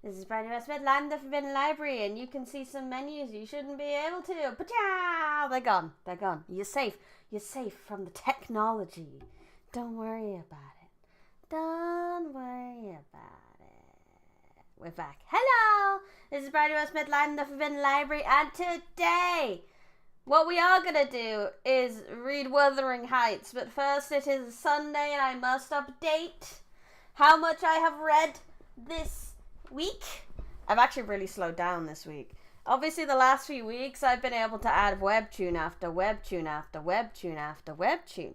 This is Brady West Midland, the Forbidden Library, and you can see some menus you shouldn't be able to. Pacha! They're gone. They're gone. You're safe. You're safe from the technology. Don't worry about it. Don't worry about it. We're back. Hello! This is Brady West Midland, the Forbidden Library, and today, what we are going to do is read Wuthering Heights. But first, it is Sunday, and I must update how much I have read this week. I've actually really slowed down this week. Obviously, the last few weeks, I've been able to add webtoon after webtoon after webtoon after webtoon.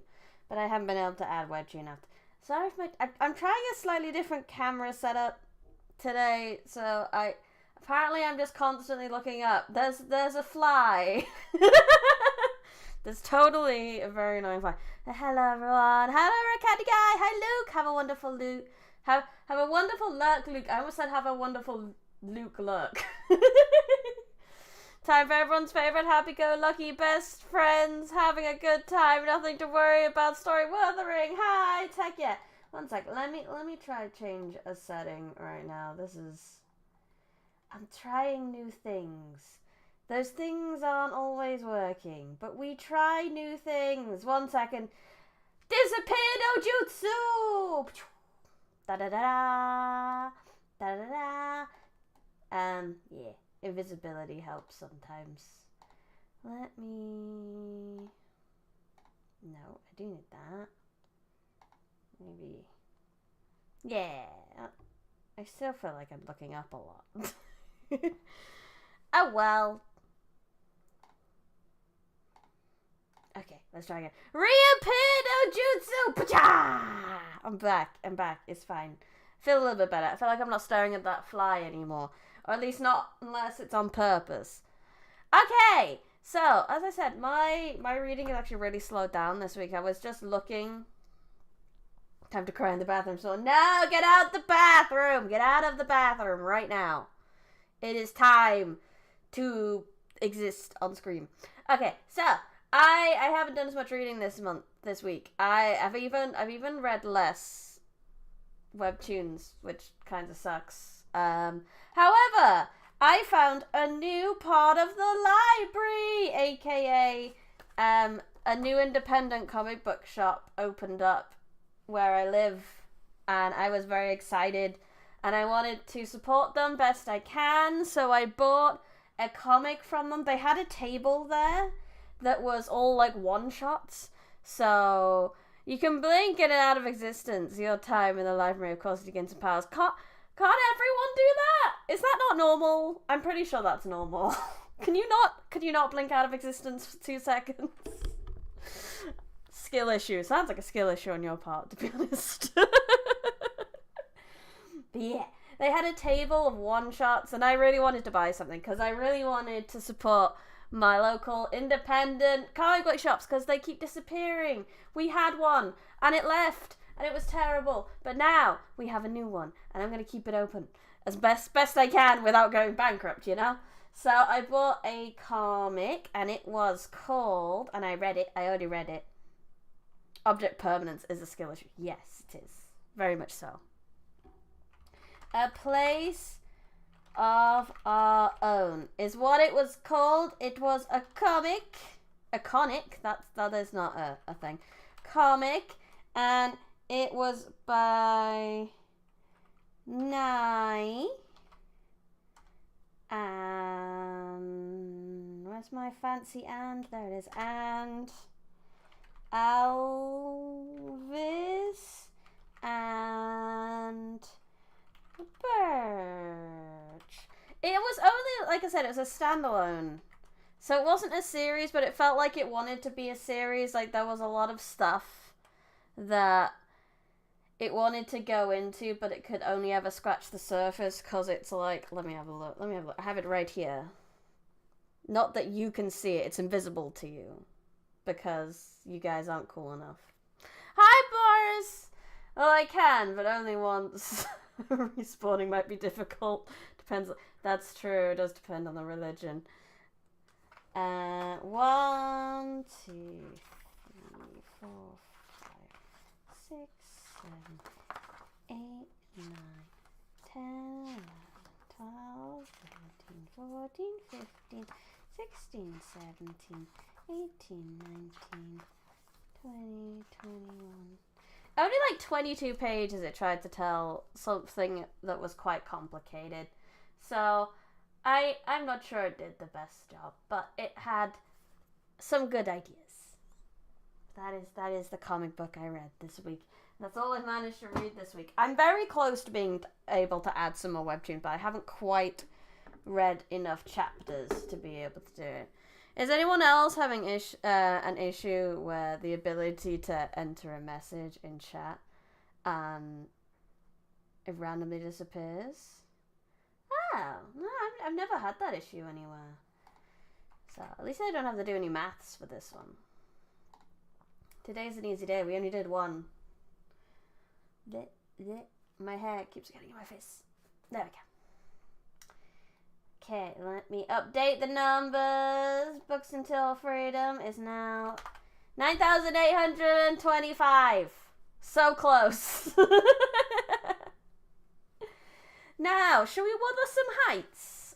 But I haven't been able to add webtoon after. Sorry if I'm trying a slightly different camera setup today, so apparently I'm just constantly looking up. There's a fly. There's totally a very annoying fly. Hello everyone. Hello Candy Guy. Hi Luke. Have a wonderful Luke. Have a wonderful look, Luke. I almost said have a wonderful Luke look. Time for everyone's favourite happy-go-lucky best friends having a good time, nothing to worry about. Story Wuthering Heights. Heck yeah. One sec. Let me try to change a setting right now. I'm trying new things. Those things aren't always working, but we try new things. 1 second. Disappear no jutsu. Da da da da da da. Yeah, invisibility helps sometimes. Let me. No, I do need that. Maybe. Yeah. I still feel like I'm looking up a lot. Oh well. Okay, let's try again. Reappear no jutsu! Pacha! I'm back. It's fine. I feel a little bit better. I feel like I'm not staring at that fly anymore. Or at least not unless it's on purpose. Okay, so, as I said, my reading has actually really slowed down this week. I was just looking. Time to cry in the bathroom. So, no, get out the bathroom! Get out of the bathroom right now. It is time to exist on screen. Okay, so I haven't done as much reading this week. I've even read less webtoons, which kind of sucks. However, I found a new part of the library, aka a new independent comic book shop opened up where I live, and I was very excited, and I wanted to support them best I can, so I bought a comic from them. They had a table there that was all like one-shots, so you can blink in and out of existence. Your time in the library of course against powers. Can't everyone do that? Is that not normal? I'm pretty sure that's normal. Could you not blink out of existence for 2 seconds? Skill issue. Sounds like a skill issue on your part, to be honest. But yeah, they had a table of one-shots, and I really wanted to buy something because I really wanted to support my local independent comic book shops because they keep disappearing. We had one, and it left, and it was terrible. But now we have a new one, and I'm going to keep it open as best I can without going bankrupt, you know? So I bought a comic, and it was called, and I already read it. Object permanence is a skill issue. Yes, it is. Very much so. A Place of Our Own is what it was called. It was a comic. A conic. That is not a thing. Comic. And it was by Nye. And where's my fancy and? There it is. And Alvis and Birch. It was only, like I said, it was a standalone. So it wasn't a series, but it felt like it wanted to be a series. Like there was a lot of stuff that it wanted to go into, but it could only ever scratch the surface because it's like, let me have a look. I have it right here. Not that you can see it, it's invisible to you. Because you guys aren't cool enough. Hi, Boris! Well, I can, but only once. Respawning might be difficult. Depends. That's true. It does depend on the religion. 1, 2, 3, 4, 5, 6, 7, 8, 9, 10, 11, 12, 13, 14, 15, 16, 17, 18, 19, 20, 21. Only like 22 pages it tried to tell something that was quite complicated. So I'm not sure it did the best job, but it had some good ideas. That is the comic book I read this week. That's all I've managed to read this week. I'm very close to being able to add some more webtoons, but I haven't quite read enough chapters to be able to do it. Is anyone else having an issue where the ability to enter a message in chat it randomly disappears? Oh, no, I've never had that issue anywhere. So at least I don't have to do any maths for this one. Today's an easy day. We only did one. My hair keeps getting in my face. There we go. Okay, let me update the numbers. Books Until Freedom is now 9,825. So close. Now, shall we Wuthering Heights?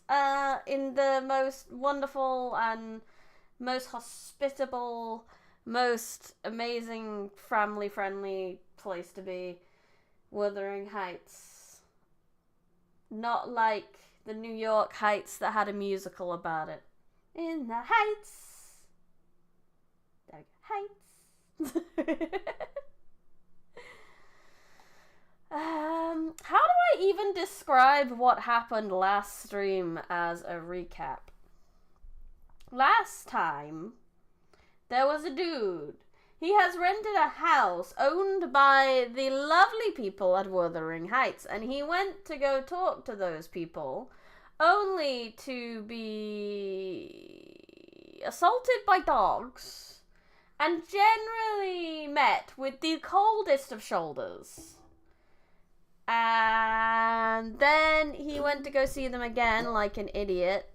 In the most wonderful and most hospitable, most amazing, family-friendly place to be. Wuthering Heights. Not like the New York Heights that had a musical about it. In the Heights. There we go. Heights. How do I even describe what happened last stream as a recap? Last time, there was a dude. He has rented a house owned by the lovely people at Wuthering Heights, and he went to go talk to those people, only to be assaulted by dogs, and generally met with the coldest of shoulders. And then he went to go see them again like an idiot.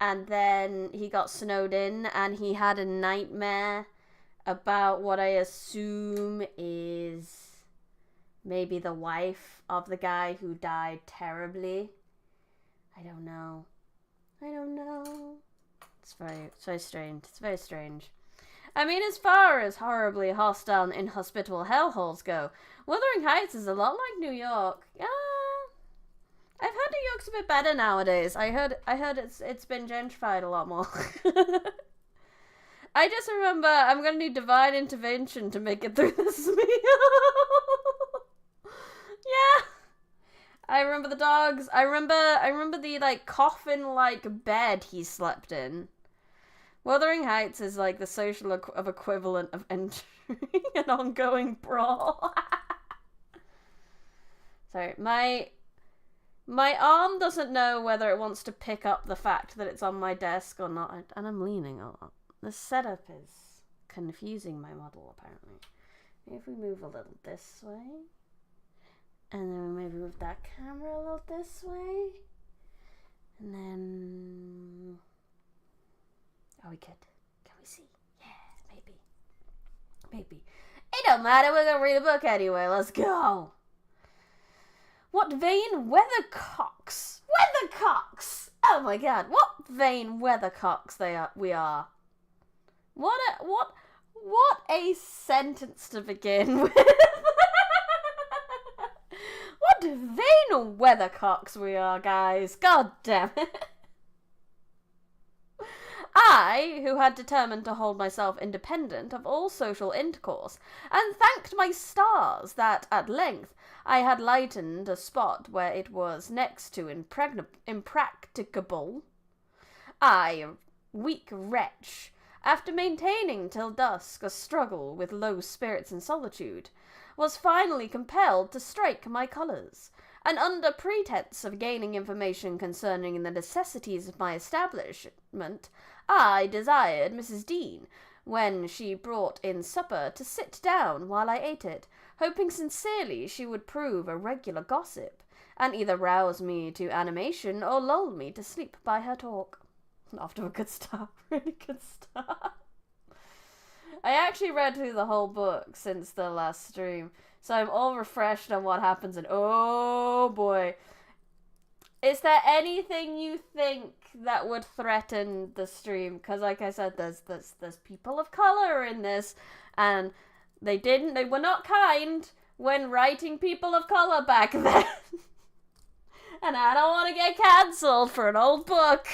And then he got snowed in and he had a nightmare about what I assume is maybe the wife of the guy who died terribly. I don't know. It's very strange. It's very strange. I mean, as far as horribly hostile and inhospitable hellholes go, Wuthering Heights is a lot like New York. Yeah, I've heard New York's a bit better nowadays. I heard it's been gentrified a lot more. I just remember I'm gonna need divine intervention to make it through this meal. Yeah. I remember the dogs. I remember the like coffin-like bed he slept in. Wuthering Heights is like the social equivalent of entering an ongoing brawl. Sorry, my arm doesn't know whether it wants to pick up the fact that it's on my desk or not, and I'm leaning a lot. The setup is confusing my model, apparently. Maybe if we move a little this way, and then maybe move that camera a little this way, and then... Are we good? Can we see? Yeah, maybe. It don't matter, we're gonna read a book anyway, let's go! What vain weathercocks! Weathercocks! Oh my god, what vain weathercocks we are. What a sentence to begin with. What vain weathercocks we are, guys. God damn it. I, who had determined to hold myself independent of all social intercourse, and thanked my stars that, at length, I had lightened a spot where it was next to impracticable. I, weak wretch, after maintaining till dusk a struggle with low spirits and solitude, was finally compelled to strike my colours, and under pretence of gaining information concerning the necessities of my establishment, I desired Mrs. Dean, when she brought in supper, to sit down while I ate it, hoping sincerely she would prove a regular gossip, and either rouse me to animation or lull me to sleep by her talk. Off to a good start. Really good start. I actually read through the whole book since the last stream, so I'm all refreshed on what happens, and oh boy, Is there anything you think that would threaten the stream? Because, like I said, there's people of color in this, and they were not kind when writing people of color back then. And I don't want to get cancelled for an old book.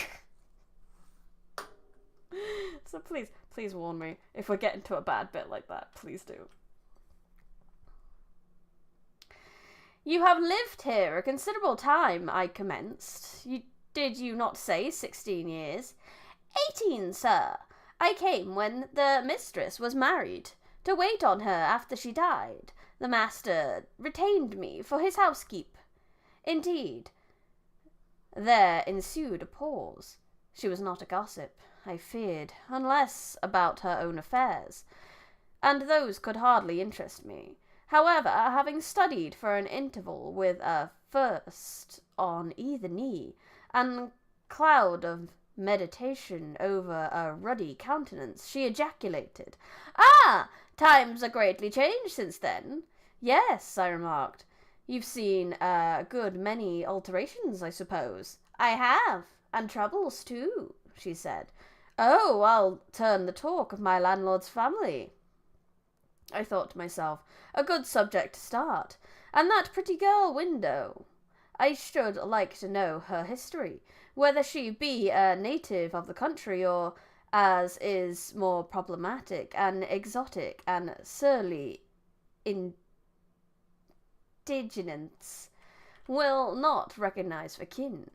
So please warn me if we get into a bad bit like that. Please do. You have lived here a considerable time, I commenced. Did you not say 16 years? 18, sir. I came when the mistress was married, to wait on her after she died. The master retained me for his housekeep. Indeed. There ensued a pause. She was not a gossip, I feared, unless about her own affairs, and those could hardly interest me. However, having studied for an interval with a first on either knee, and cloud of meditation over a ruddy countenance, she ejaculated, "Ah! Times are greatly changed since then." "Yes," I remarked. "You've seen a good many alterations, I suppose." "I have, and troubles too," she said. "Oh, I'll turn the talk of my landlord's family." I thought to myself, a good subject to start. And that pretty girl Window. I should like to know her history, whether she be a native of the country or, as is more problematic, an exotic and surly indigenous, will not recognize for kin.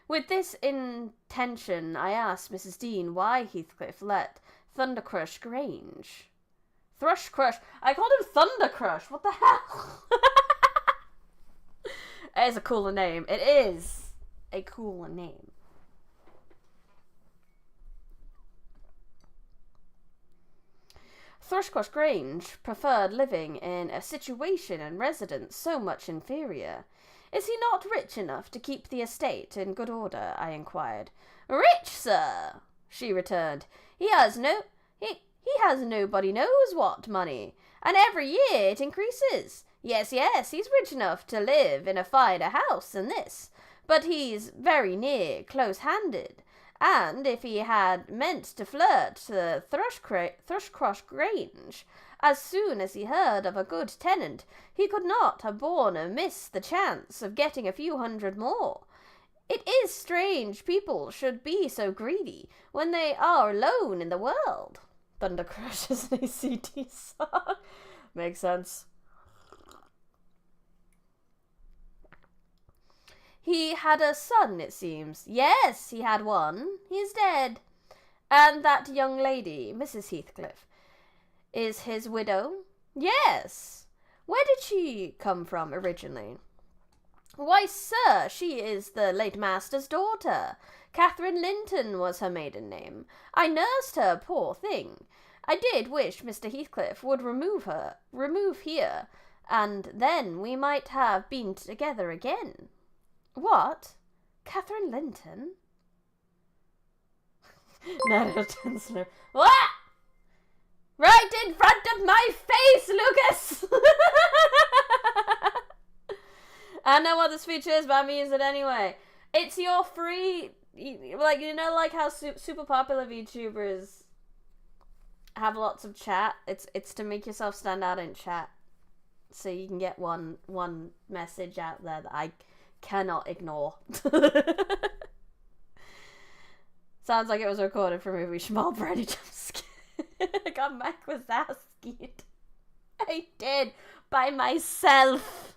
With this intention, I asked Mrs. Dean why Heathcliff let Thundercrush Grange. Thrushcrush. I called him Thundercrush. What the hell? It is a cooler name. It is a cooler name. Thrushcrush Grange preferred living in a situation and residence so much inferior. "Is he not rich enough to keep the estate in good order?" I inquired. "Rich, sir," she returned. He has nobody knows what money, and every year it increases. Yes, he's rich enough to live in a finer house than this, but he's very near close-handed, and if he had meant to flirt to Thrushcrush Grange, as soon as he heard of a good tenant, he could not have borne amiss the chance of getting a few hundred more. It is strange people should be so greedy when they are alone in the world. Thundercrush is an ACT song. Makes sense. He had a son, it seems. Yes, he had one. He is dead. And that young lady, Mrs. Heathcliff, is his widow? Yes. Where did she come from originally? Why, sir, she is the late master's daughter. Catherine Linton was her maiden name. I nursed her, poor thing. I did wish Mr. Heathcliff would remove here, and then we might have been together again. What? Catherine Linton? No, Chancellor. What? Right in front of my face, Lucas! I know what this feature is, but I'm using it anyway. It's your free, like how super popular VTubers have lots of chat. It's to make yourself stand out in chat, so you can get one message out there that I cannot ignore. Sounds like it was recorded for movie Schmal Brady Jumpscare. I got Mac was asking. I did by myself.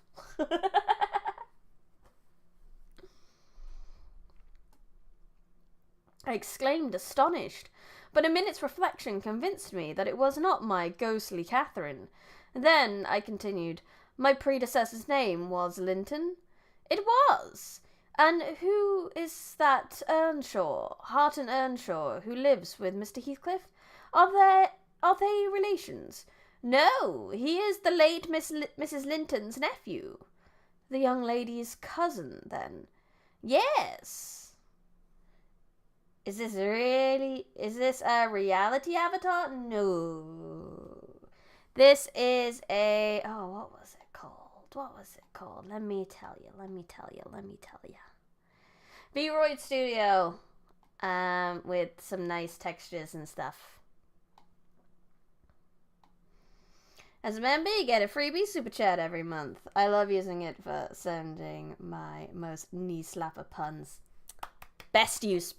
I exclaimed, astonished, but a minute's reflection convinced me that it was not my ghostly Catherine. Then, I continued, my predecessor's name was Linton? It was. And who is that Earnshaw, Harton Earnshaw, who lives with Mr. Heathcliff? Are they relations? No, he is the late Mrs. Linton's nephew. The young lady's cousin, then? Yes. Is this a reality avatar? No. This is what was it called? What was it called? Let me tell you. Vroid Studio. With some nice textures and stuff. As a member, you get a freebie super chat every month. I love using it for sending my most knee slapper puns. Best use.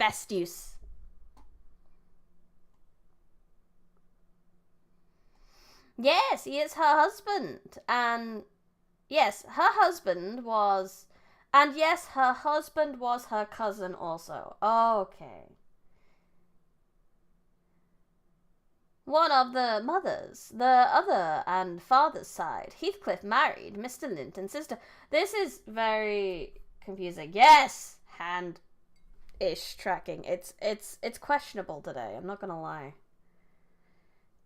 Yes, he is her husband. And yes, her husband was... And yes, her husband was her cousin also. Okay. One of the mothers, the other and father's side. Heathcliff married Mr. Linton's sister. This is very confusing. Yes! Hand-ish tracking. It's questionable today, I'm not gonna lie.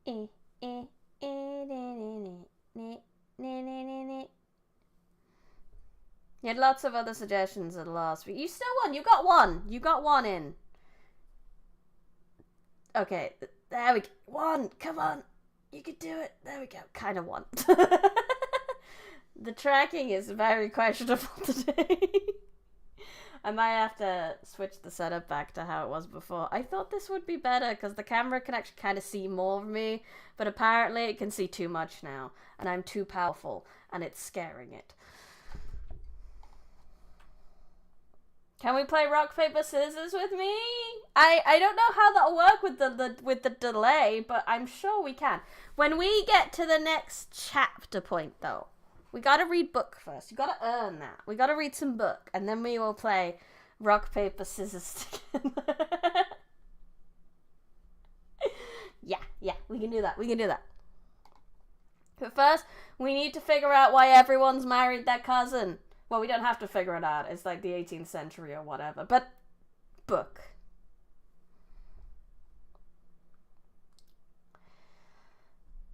You had lots of other suggestions at the last week. You still won. You got one in. Okay, there we go. One. Come on. You can do it. There we go. Kind of won. The tracking is very questionable today. I might have to switch the setup back to how it was before. I thought this would be better because the camera can actually kind of see more of me, but apparently it can see too much now, and I'm too powerful, and it's scaring it. Can we play rock, paper, scissors with me? I don't know how that'll work with the delay, but I'm sure we can. When we get to the next chapter point, though, we gotta read book first. You gotta earn that. We gotta read some book, and then we will play rock, paper, scissors together. Yeah, we can do that. But first, we need to figure out why everyone's married their cousin. Well, we don't have to figure it out. It's like the 18th century or whatever. But, book.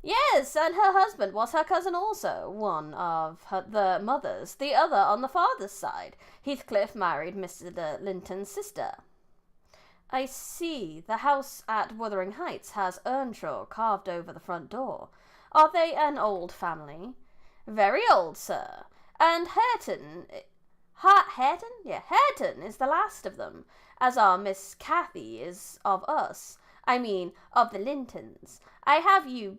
Yes, and her husband was her cousin also. One of the mothers, the other on the father's side. Heathcliff married Mr. Linton's sister. I see. The house at Wuthering Heights has Earnshaw carved over the front door. Are they an old family? Very old, sir. And Hareton... Hareton? Yeah, Hareton is the last of them, as our Miss Cathy is of us. I mean, of the Lintons. Have you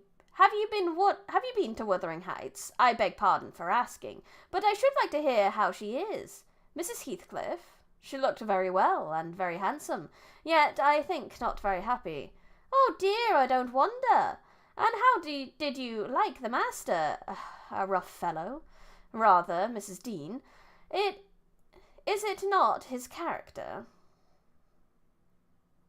been to Wuthering Heights? I beg pardon for asking, but I should like to hear how she is. Mrs. Heathcliff? She looked very well and very handsome, yet I think not very happy. Oh dear, I don't wonder. And how did you like the master? A rough fellow. Rather, Mrs. Dean. Is it not his character?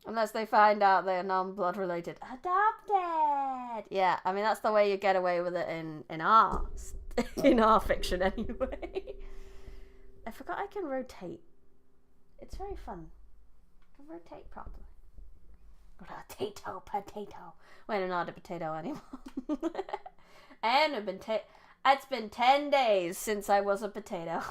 Unless they find out they're non-blood related. Adopted! Yeah, I mean, that's the way you get away with it in our fiction anyway. I forgot I can rotate. It's very fun. I can rotate properly. Potato. Wait, I'm not a potato anymore. And it's been 10 days since I was a potato.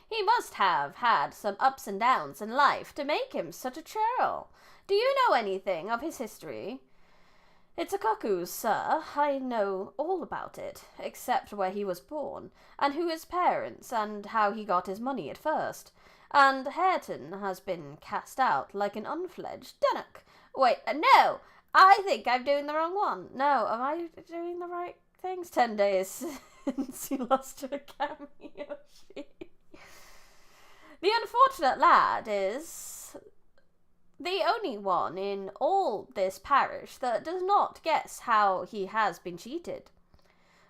He must have had some ups and downs in life to make him such a churl. Do you know anything of his history? It's a cuckoo, sir. I know all about it, except where he was born, and who his parents, and how he got his money at first. And Hareton has been cast out like an unfledged dunnock. Wait, no! I think I'm doing the wrong one. No, am I doing the right things? 10 days since he lost to a cameo sheet. The unfortunate lad is the only one in all this parish that does not guess how he has been cheated.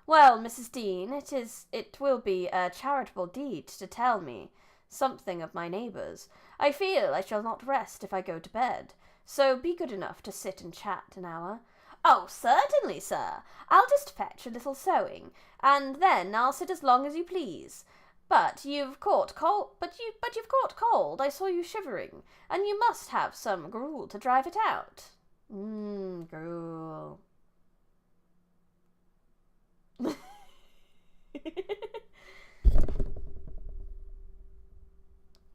Well, Mrs. Dean, it will be a charitable deed to tell me something of my neighbours. I feel I shall not rest if I go to bed, so be good enough to sit and chat an hour. Oh, certainly, sir. I'll just fetch a little sewing, and then I'll sit as long as you please. But you've caught cold. You've caught cold. I saw you shivering, and you must have some gruel to drive it out. Gruel.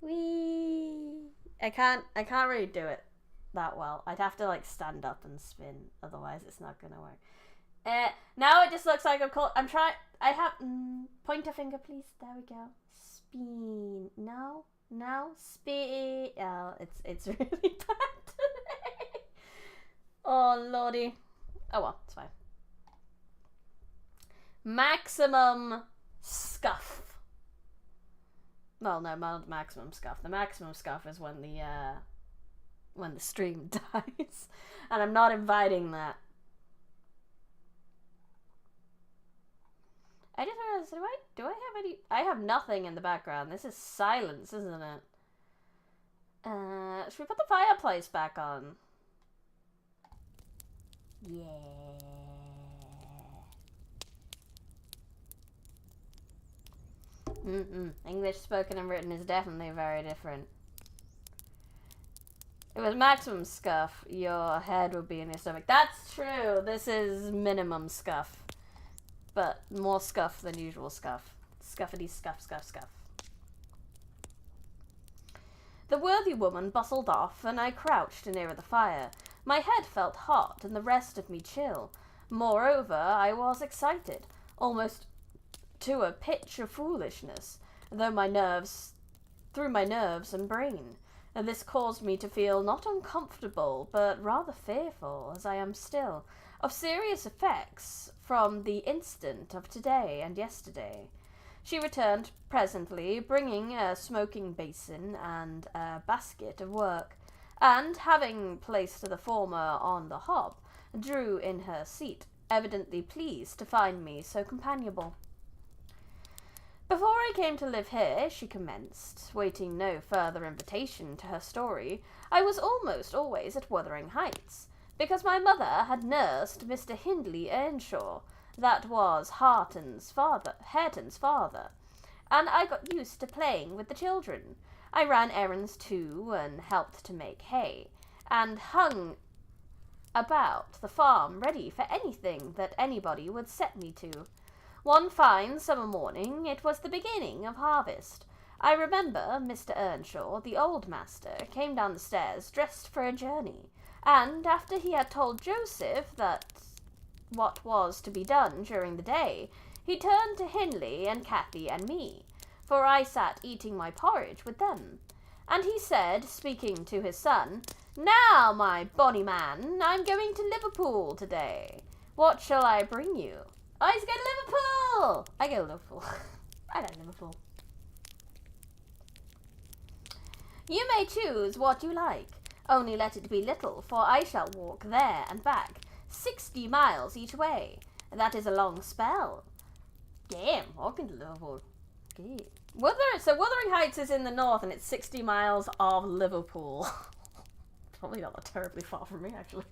Whee! I can't really do it. that well. I'd have to, like, stand up and spin, otherwise it's not gonna work. Now it just looks like I'm trying. I have point a finger, please. There we go. Spin. No, spin. Oh, it's really bad today. Oh lordy. Oh well, it's fine. Maximum scuff. Well, no, not maximum scuff. The maximum scuff is when the stream dies, and I'm not inviting that. I just realized, do I have any? I have nothing in the background. This is silence, isn't it? Should we put the fireplace back on? Yeah. English spoken and written is definitely very different. If it was maximum scuff, your head would be in your stomach. That's true. This is minimum scuff. But more scuff than usual scuff. Scuffity scuff, scuff, scuff. The worthy woman bustled off, and I crouched nearer the fire. My head felt hot, and the rest of me chill. Moreover, I was excited, almost to a pitch of foolishness, through my nerves and brain. And this caused me to feel not uncomfortable, but rather fearful, as I am still, of serious effects from the instant of today and yesterday. She returned presently, bringing a smoking basin and a basket of work, and, having placed the former on the hob, drew in her seat, evidently pleased to find me so companionable. Before I came to live here, she commenced, waiting no further invitation to her story, I was almost always at Wuthering Heights, because my mother had nursed Mr. Hindley Earnshaw, that was Hareton's father, and I got used to playing with the children. I ran errands too, and helped to make hay, and hung about the farm ready for anything that anybody would set me to. One fine summer morning, it was the beginning of harvest. I remember Mr. Earnshaw, the old master, came down the stairs dressed for a journey, and after he had told Joseph that what was to be done during the day, he turned to Hindley and Cathy and me, for I sat eating my porridge with them, and he said, speaking to his son, "Now, my bonny man, I'm going to Liverpool today. What shall I bring you?" "I go to Liverpool!" I go to Liverpool. I like Liverpool. "You may choose what you like. Only let it be little, for I shall walk there and back, 60 miles each way. That is a long spell." Damn, walking to Liverpool. Okay. Wuthering Heights is in the north, and it's 60 miles of Liverpool. Probably not that terribly far from me, actually.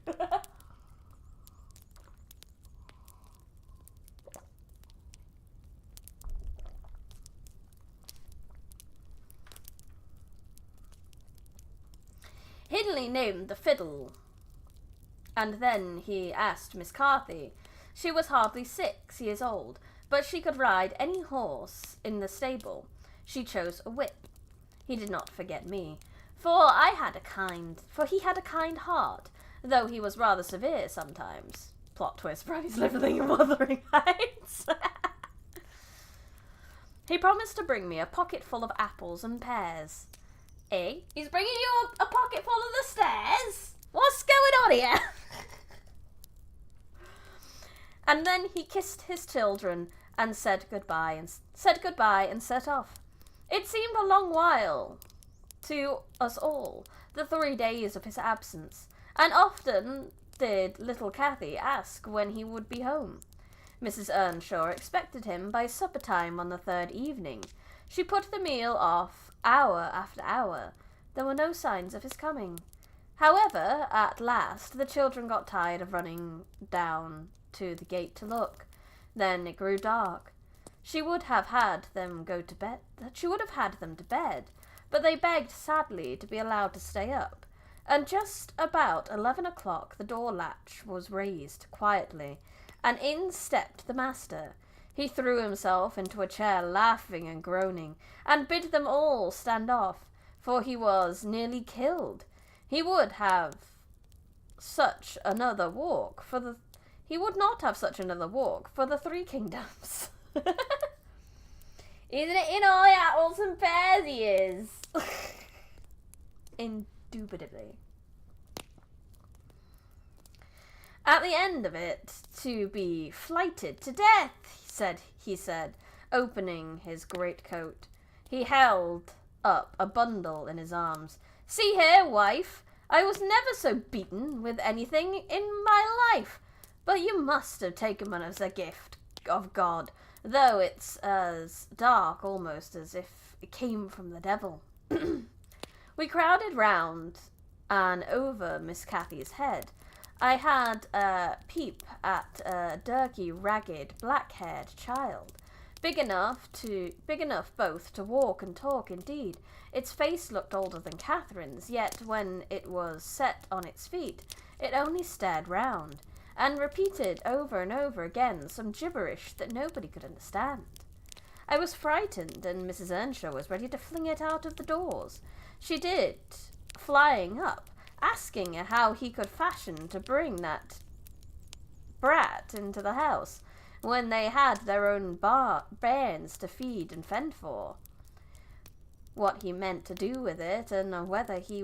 Hindley named the fiddle, and then he asked Miss Carthy. She was hardly 6 years old, but she could ride any horse in the stable. She chose a whip. He did not forget me, for he had a kind heart, though he was rather severe sometimes. Plot twist, Braddy's living in Wuthering Heights. He promised to bring me a pocket full of apples and pears. Eh? He's bringing you a pocket full of the stairs? What's going on here? And then he kissed his children and said goodbye and set off. It seemed a long while to us all, the 3 days of his absence, and often did little Cathy ask when he would be home. Mrs. Earnshaw expected him by supper time on the 3rd evening. She put the meal off hour after hour. There were no signs of his coming. However, at last the children got tired of running down to the gate to look. Then it grew dark. She would have had them to bed, but they begged sadly to be allowed to stay up. And just about 11 o'clock the door latch was raised quietly, and in stepped the master. He threw himself into a chair, laughing and groaning, and bid them all stand off, for he was nearly killed. He would have such another walk for the... He would not have such another walk for the Three Kingdoms. Isn't it in all the apples and pears he is? Indubitably. At the end of it, to be flighted to death, he said, opening his greatcoat. He held up a bundle in his arms. See here, wife, I was never so beaten with anything in my life, but you must have taken one as a gift of God, though it's as dark almost as if it came from the devil. We crowded round and over Miss Cathy's head. I had a peep at a dirty, ragged, black-haired child, big enough both to walk and talk. Indeed, its face looked older than Catherine's, yet when it was set on its feet, it only stared round, and repeated over and over again some gibberish that nobody could understand. I was frightened, and Mrs. Earnshaw was ready to fling it out of the doors. She did, flying up, asking how he could fashion to bring that brat into the house when they had their own bairns to feed and fend for, what he meant to do with it, and whether he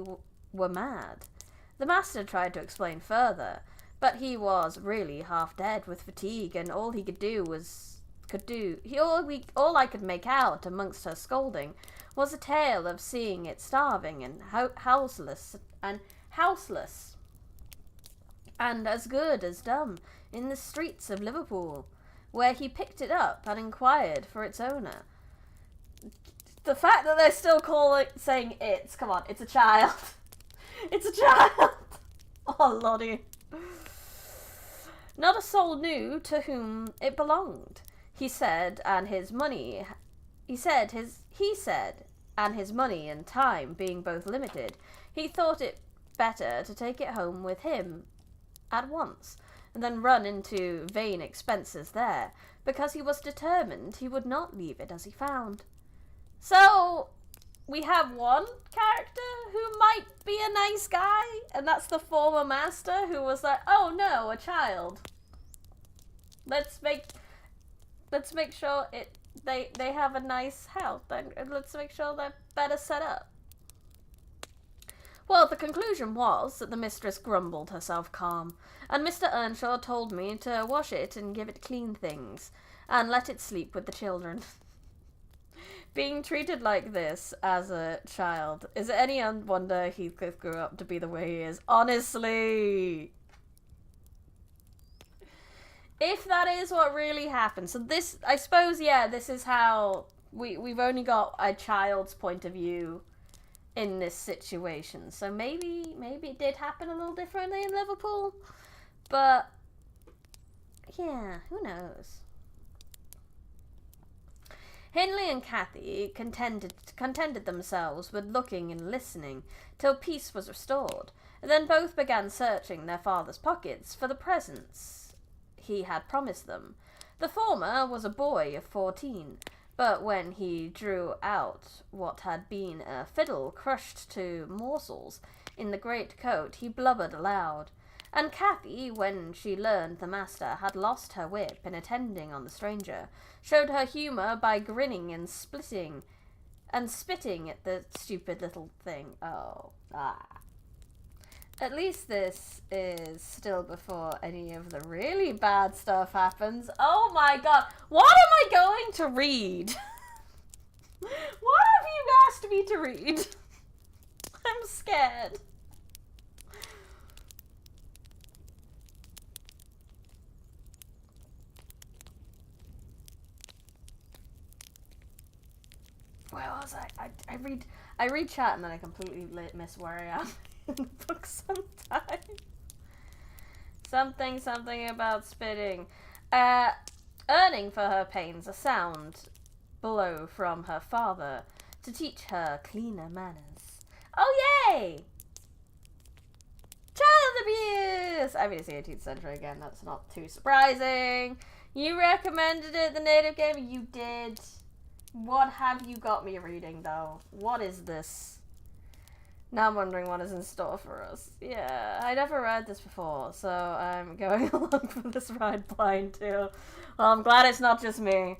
were mad. The master tried to explain further, but he was really half dead with fatigue, and all he could do all I could make out amongst her scolding was a tale of seeing it starving and houseless and as good as dumb in the streets of Liverpool, where he picked it up and inquired for its owner. The fact that they're still saying it's, come on, it's a child. It's a child. Oh, Lottie. Not a soul knew to whom it belonged. He said, and his money and time being both limited, he thought it better to take it home with him at once, and then run into vain expenses there, because he was determined he would not leave it as he found. So, we have one character who might be a nice guy, and that's the former master who was like, oh no, a child. Let's make sure they have a nice house, and let's make sure they're better set up. Well, the conclusion was that the mistress grumbled herself calm, and Mr. Earnshaw told me to wash it and give it clean things, and let it sleep with the children. Being treated like this as a child, is it any wonder Heathcliff grew up to be the way he is? Honestly! If that is what really happened. So this, I suppose, yeah, this is how we've only got a child's point of view in this situation. So maybe it did happen a little differently in Liverpool. But, yeah, who knows? Hindley and Cathy contented themselves with looking and listening till peace was restored, and then both began searching their father's pockets for the presents he had promised them. The former was a boy of 14, but when he drew out what had been a fiddle crushed to morsels in the great coat, he blubbered aloud. And Cathy, when she learned the master had lost her whip in attending on the stranger, showed her humour by grinning and spitting at the stupid little thing. At least this is still before any of the really bad stuff happens. Oh my god, what am I going to read? What have you asked me to read? I'm scared. Where was I? I read chat and then I completely miss where I am in the book sometimes. Something about spitting. Earning for her pains a sound blow from her father to teach her cleaner manners. Oh, yay! Child abuse! I mean, it's the 18th century again, that's not too surprising. You recommended it, the native game, you did. What have you got me reading, though? What is this? Now I'm wondering what is in store for us. Yeah, I never read this before, so I'm going along for this ride blind too. Well, I'm glad it's not just me.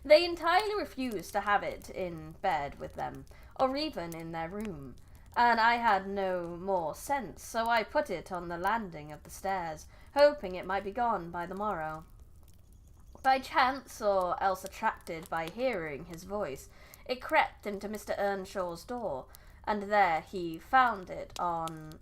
They entirely refused to have it in bed with them, or even in their room, and I had no more sense, so I put it on the landing of the stairs, hoping it might be gone by the morrow. By chance, or else attracted by hearing his voice, it crept into Mr. Earnshaw's door, and there he found it on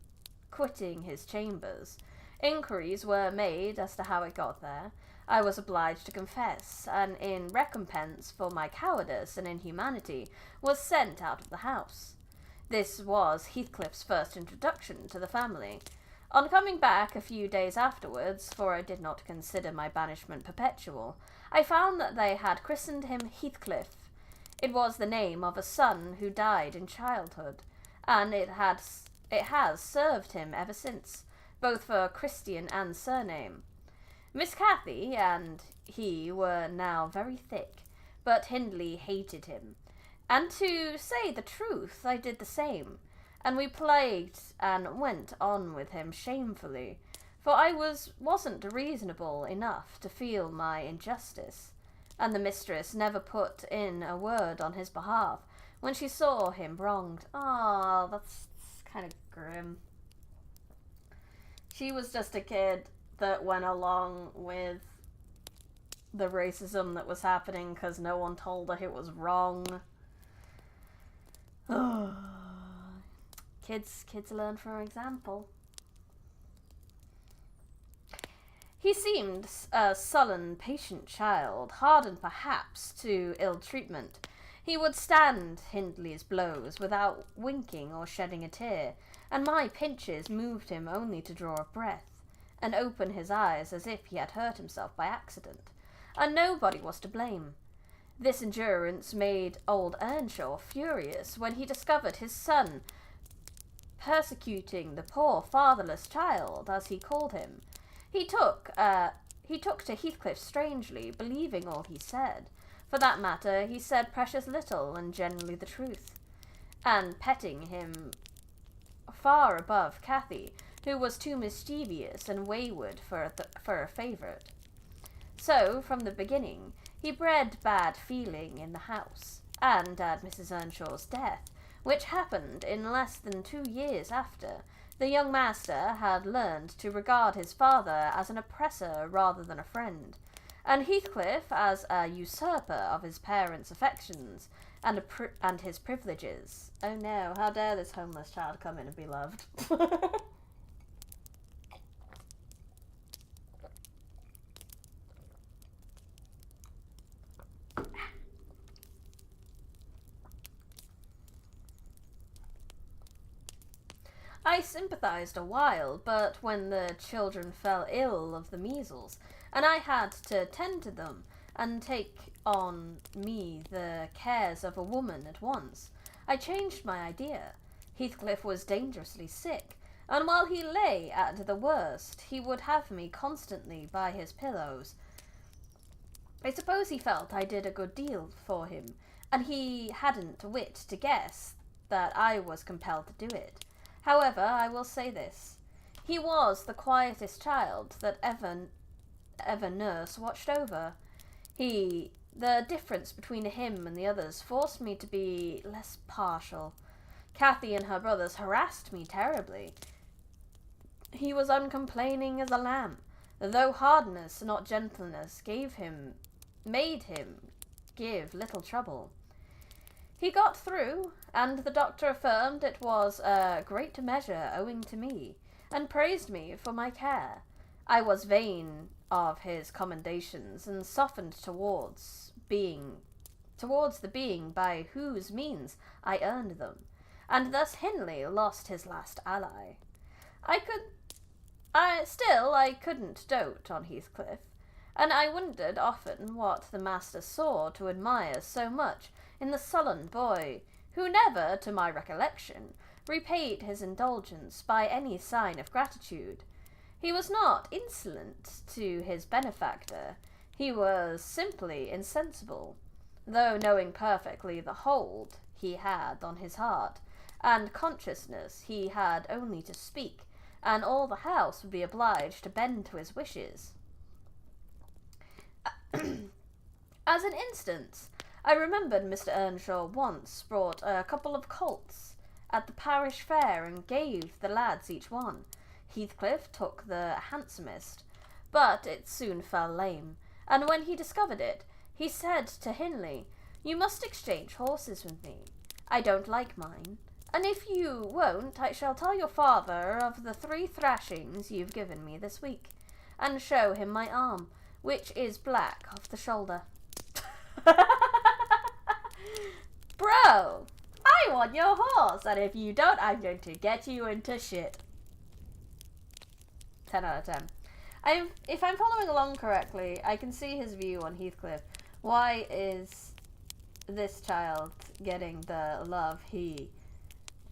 quitting his chambers. Inquiries were made as to how it got there. I was obliged to confess, and in recompense for my cowardice and inhumanity, was sent out of the house. This was Heathcliff's first introduction to the family. On coming back a few days afterwards, for I did not consider my banishment perpetual, I found that they had christened him Heathcliff. It was the name of a son who died in childhood, and it has served him ever since, both for Christian and surname. Miss Cathy and he were now very thick, but Hindley hated him, and to say the truth, I did the same, and we plagued and went on with him shamefully, for I wasn't reasonable enough to feel my injustice, and the mistress never put in a word on his behalf when she saw him wronged. Oh, that's kind of grim. She was just a kid that went along with the racism that was happening because no one told her it was wrong. Kids learn from example. He seemed a sullen, patient child, hardened perhaps to ill treatment. He would stand Hindley's blows without winking or shedding a tear, and my pinches moved him only to draw a breath, and open his eyes as if he had hurt himself by accident, and nobody was to blame. This endurance made old Earnshaw furious when he discovered his son persecuting the poor fatherless child, as he called him. He took to Heathcliff strangely, believing all he said. For that matter, he said precious little, and generally the truth, and petting him far above Cathy, who was too mischievous and wayward for a favourite. So, from the beginning, he bred bad feeling in the house, and at Mrs. Earnshaw's death, which happened in less than 2 years after, the young master had learned to regard his father as an oppressor rather than a friend, and Heathcliff as a usurper of his parents' affections and his privileges. Oh no, how dare this homeless child come in and be loved. I sympathized a while, but when the children fell ill of the measles, and I had to tend to them and take on me the cares of a woman at once, I changed my idea. Heathcliff was dangerously sick, and while he lay at the worst, he would have me constantly by his pillows. I suppose he felt I did a good deal for him, and he hadn't wit to guess that I was compelled to do it. However, I will say this. He was the quietest child that ever nurse watched over. The difference between him and the others forced me to be less partial. Cathy and her brothers harassed me terribly. He was uncomplaining as a lamb, though hardness, not gentleness, made him give little trouble. He got through, and the doctor affirmed it was a great measure owing to me, and praised me for my care. I was vain of his commendations, and softened towards the being by whose means I earned them, and thus Hindley lost his last ally. I couldn't dote on Heathcliff, and I wondered often what the master saw to admire so much in the sullen boy, who never, to my recollection, repaid his indulgence by any sign of gratitude. He was not insolent to his benefactor, he was simply insensible. though knowing perfectly the hold he had on his heart, and consciousness he had only to speak, and all the house would be obliged to bend to his wishes. As an instance, I remembered Mr. Earnshaw once brought a couple of colts at the parish fair and gave the lads each one. Heathcliff took the handsomest, but it soon fell lame, and when he discovered it, he said to Hindley, "You must exchange horses with me. I don't like mine, and if you won't, I shall tell your father of the 3 thrashings you've given me this week, and show him my arm, which is black off the shoulder." Bro, I want your horse, and if you don't, I'm going to get you into shit. 10 out of 10. If I'm following along correctly, I can see his view on Heathcliff. Why is this child getting the love he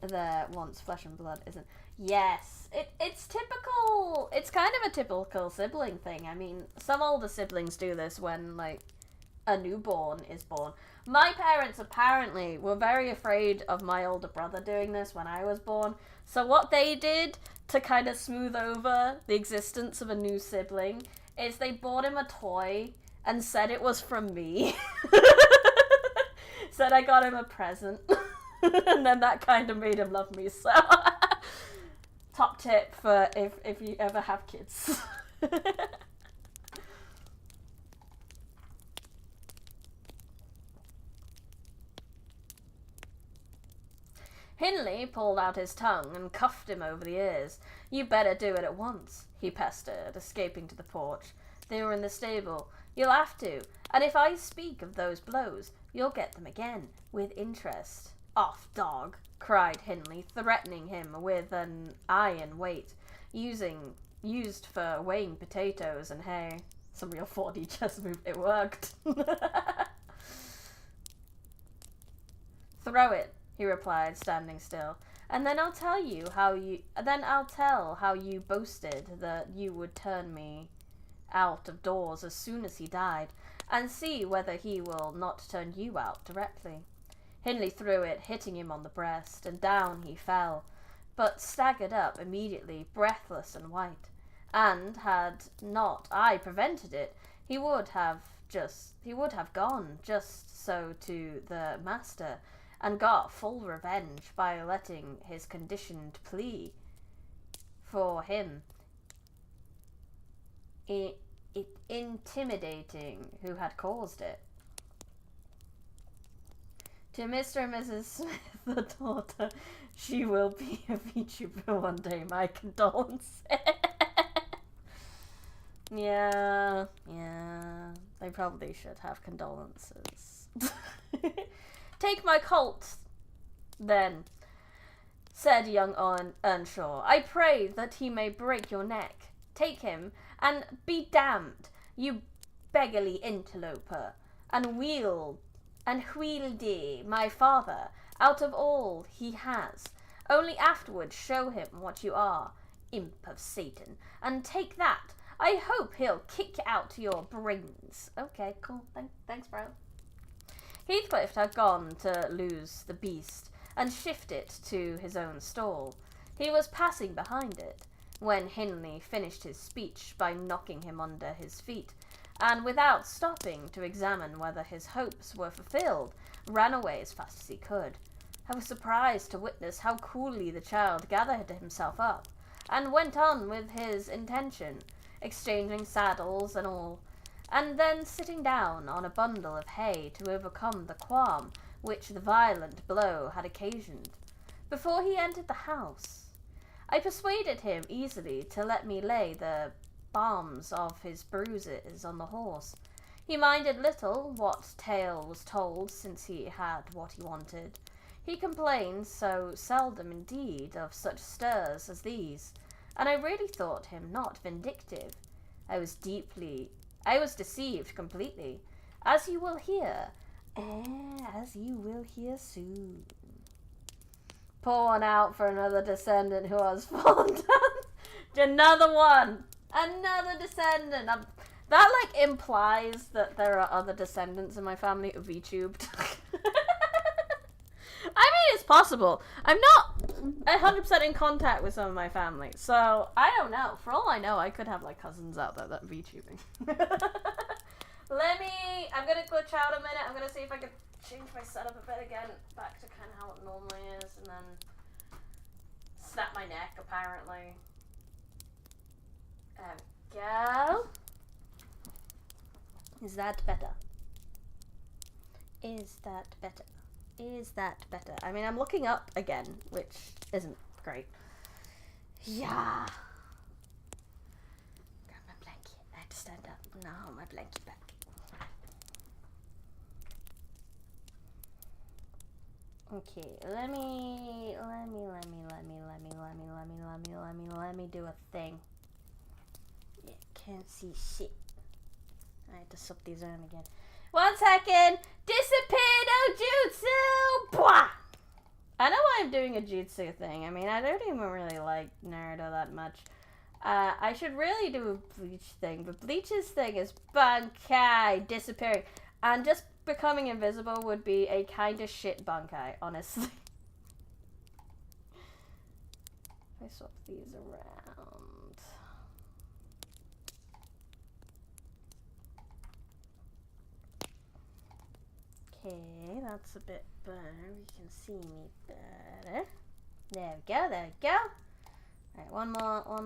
that wants flesh and blood isn't? Yes, it's typical. It's kind of a typical sibling thing. I mean, some older siblings do this when, like, a newborn is born. My parents apparently were very afraid of my older brother doing this when I was born. So what they did to kind of smooth over the existence of a new sibling is they bought him a toy and said it was from me. Said I got him a present. And then that kind of made him love me. So top tip for if you ever have kids. Hindley pulled out his tongue and cuffed him over the ears. "You better do it at once," he pestered, escaping to the porch. They were in the stable. "You'll have to, and if I speak of those blows, you'll get them again, with interest." "Off, dog," cried Hindley, threatening him with an iron weight, used for weighing potatoes and hay. Some real 4D chess move. It worked. "Throw it," he replied, standing still, "and then I'll tell how you boasted that you would turn me out of doors as soon as he died, and see whether he will not turn you out directly." Hindley threw it, hitting him on the breast, and down he fell, but staggered up immediately, breathless and white, and had not I prevented it, he would have gone just so to the master, and got full revenge by letting his conditioned plea for him intimidating who had caused it. "To Mr. and Mrs. Smith, the daughter, she will be a VTuber one day, my condolences." Yeah, they probably should have condolences. "Take my colt, then," said young Earnshaw. "I pray that he may break your neck. Take him, and be damned, you beggarly interloper, and wheel my father out of all he has. Only afterwards show him what you are, imp of Satan, and take that. I hope he'll kick out your brains." Okay, cool. Thanks, bro. Heathcliff had gone to lose the beast and shift it to his own stall. He was passing behind it when Hindley finished his speech by knocking him under his feet, and without stopping to examine whether his hopes were fulfilled, ran away as fast as he could. I was surprised to witness how coolly the child gathered himself up, and went on with his intention, exchanging saddles and all, and then sitting down on a bundle of hay to overcome the qualm which the violent blow had occasioned. Before he entered the house, I persuaded him easily to let me lay the balms of his bruises on the horse. He minded little what tale was told, since he had what he wanted. He complained so seldom indeed of such stirs as these, and I really thought him not vindictive. I was deceived completely, as you will hear soon. Pour one out for another descendant who has fallen down. Another descendant. That, like, implies that there are other descendants in my family of VTubed. I mean, it's possible. I'm not 100% in contact with some of my family, so I don't know. For all I know, I could have, like, cousins out there that are VTubing. I'm gonna glitch out a minute. I'm gonna see if I can change my setup a bit again, back to kind of how it normally is, and then snap my neck, apparently. There we go. Is that better? Is that better? Is that better? I mean, I'm looking up again, which isn't great. Yeah. Grab my blanket. I have to stand up. Now hold my blanket back. Okay, let me do a thing. Yeah, can't see shit. I have to sub these on again. 1 second! Disappear no jutsu! Bwah! I know why I'm doing a jutsu thing. I mean, I don't even really like Naruto that much. I should really do a Bleach thing, but Bleach's thing is Bankai, disappearing. And just becoming invisible would be a kind of shit Bankai, honestly. If I swap these around. Okay, that's a bit better. You can see me better. There we go, there we go. Alright, one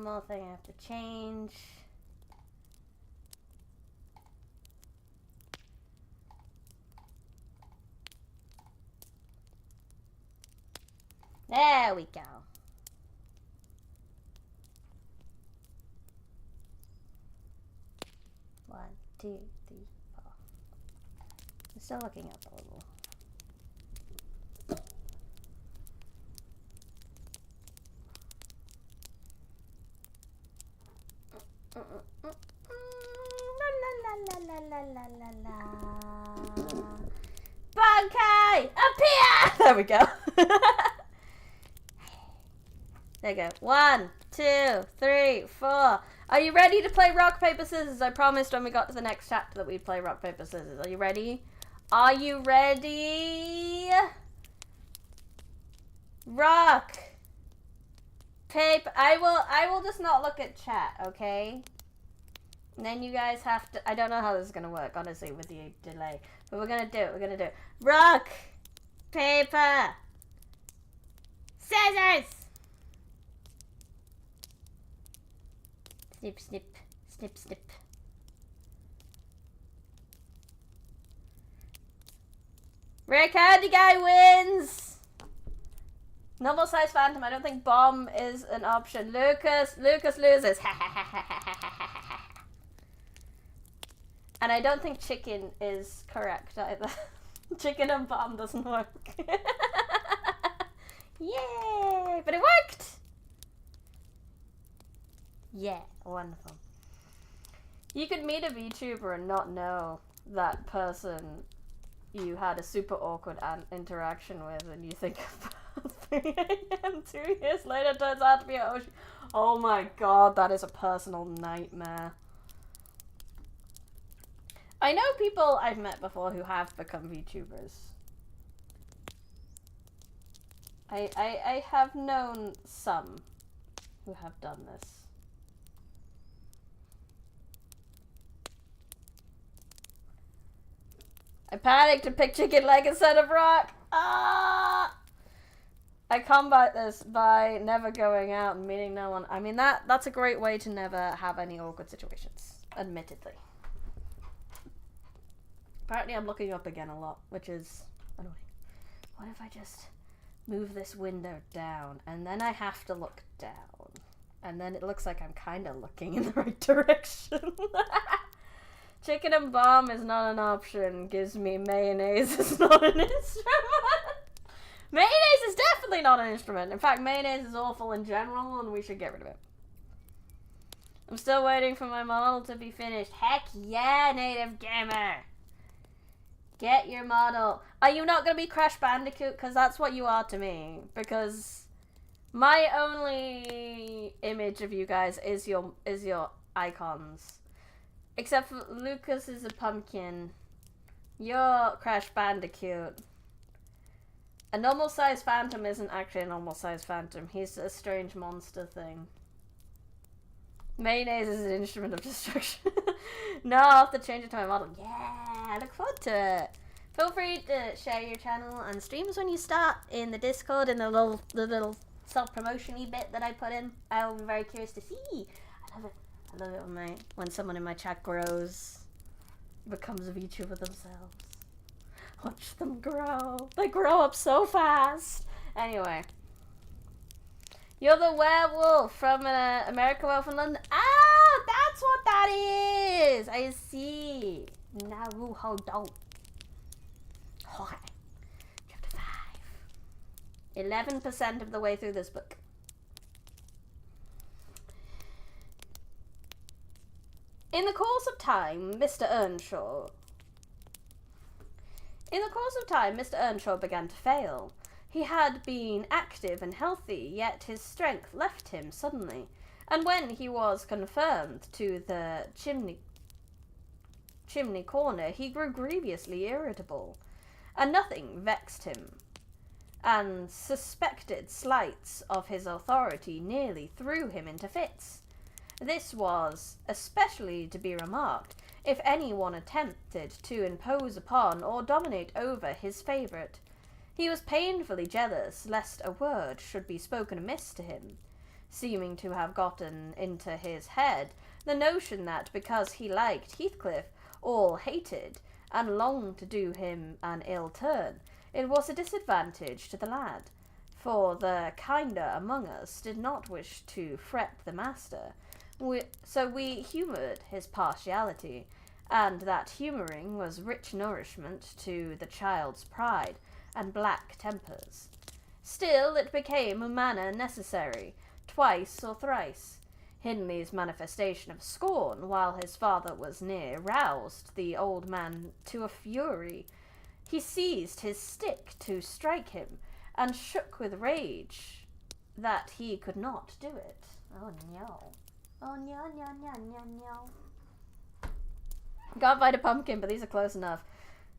more thing I have to change. There we go. One, two, three, four. I'm still looking up a little. La la la la la la. Bankai, appear! There we go. There you go. 1, 2, 3, 4. Are you ready to play rock, paper, scissors? I promised when we got to the next chapter that we'd play rock, paper, scissors. Are you ready? Are you ready? Rock. Paper. I will just not look at chat, okay? And then you guys have to, I don't know how this is going to work, honestly, with the delay. But we're going to do it. We're going to do it. Rock. Paper. Scissors. Snip, snip, snip, snip. Rick Handy Guy wins! Normal size phantom, I don't think bomb is an option. Lucas loses. And I don't think chicken is correct either. Chicken and bomb doesn't work. Yay! But it worked! Yeah, wonderful. You could meet a VTuber and not know that person you had a super awkward interaction with, and you think about 3 a.m. 2 years later turns out to be a oh my god, that is a personal nightmare. I know people I've met before who have become VTubers. I have known some who have done this. I panicked and picked chicken leg instead of rock. Ah! I combat this by never going out and meeting no one. I mean, that's a great way to never have any awkward situations, admittedly. Apparently I'm looking up again a lot, which is annoying. What if I just move this window down, and then I have to look down, and then it looks like I'm kind of looking in the right direction. Chicken and bomb is not an option. Gives me mayonnaise is not an instrument. Mayonnaise is definitely not an instrument. In fact, mayonnaise is awful in general, and we should get rid of it. I'm still waiting for my model to be finished. Heck yeah, native gamer. Get your model. Are you not going to be Crash Bandicoot? Because that's what you are to me. Because my only image of you guys is your icons. Except for Lucas is a pumpkin. You're Crash Bandicoot. A normal-sized phantom isn't actually a normal-sized phantom. He's a strange monster thing. Mayonnaise is an instrument of destruction. No, I'll have to change it to my model. Yeah, I look forward to it. Feel free to share your channel and streams when you start in the Discord in the little self-promotion-y bit that I put in. I will be very curious to see. I love it. I love it when someone in my chat grows, becomes a VTuber themselves. Watch them grow. They grow up so fast. Anyway. You're the werewolf from American Werewolf in London. Ah, that's what that is. I see. Naruhodo. Hi. Chapter 5. 11% of the way through this book. In the course of time, Mr. Earnshaw began to fail. He had been active and healthy, yet his strength left him suddenly, and when he was confirmed to the chimney corner, he grew grievously irritable, and nothing vexed him, and suspected slights of his authority nearly threw him into fits. This was especially to be remarked if anyone attempted to impose upon or dominate over his favourite. He was painfully jealous lest a word should be spoken amiss to him, seeming to have gotten into his head the notion that because he liked Heathcliff, all hated, and longed to do him an ill turn, it was a disadvantage to the lad, for the kinder among us did not wish to fret the master, so we humoured his partiality, and that humouring was rich nourishment to the child's pride and black tempers. Still it became a manner necessary, twice or thrice. Hindley's manifestation of scorn, while his father was near, roused the old man to a fury. He seized his stick to strike him, and shook with rage that he could not do it. Oh no. Oh no, no, no, no, no. Can't find a pumpkin, but these are close enough.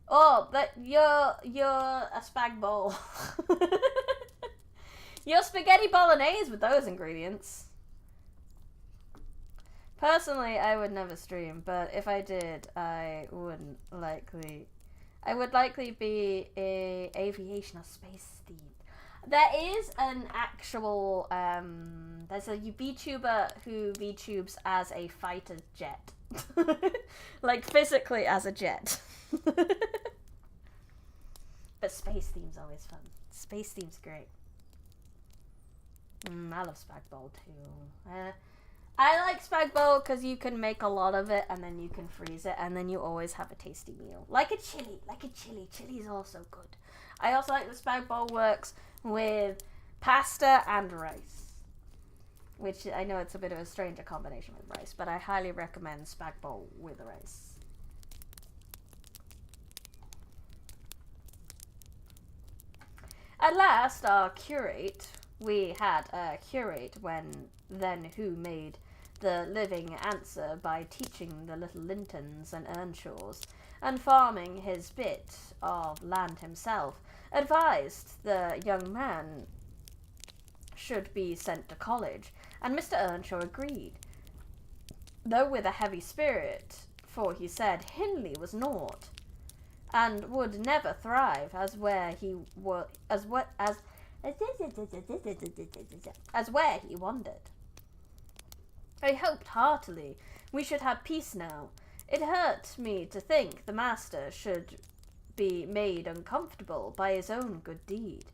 Oh, but you're a spag bowl. You're spaghetti bolognese with those ingredients. Personally, I would never stream, but if I did, I would likely be a aviation or space theme. There is an actual, there's a VTuber who VTubes as a fighter jet. Like, physically as a jet. But space theme's always fun. Space theme's great. I love spag bowl too. I like spag bowl because you can make a lot of it and then you can freeze it and then you always have a tasty meal. Like a chili. Chili is also good. I also like the spag bowl works with pasta and rice. Which I know it's a bit of a stranger combination with rice, but I highly recommend spag bowl with rice. At last, we had a curate who made the living answer by teaching the little Lintons and Earnshaws, and farming his bit of land himself, advised the young man should be sent to college, and Mr. Earnshaw agreed, though with a heavy spirit, for he said Hindley was naught, and would never thrive as where he wandered. I hoped heartily we should have peace now. It hurt me to think the master should be made uncomfortable by his own good deed.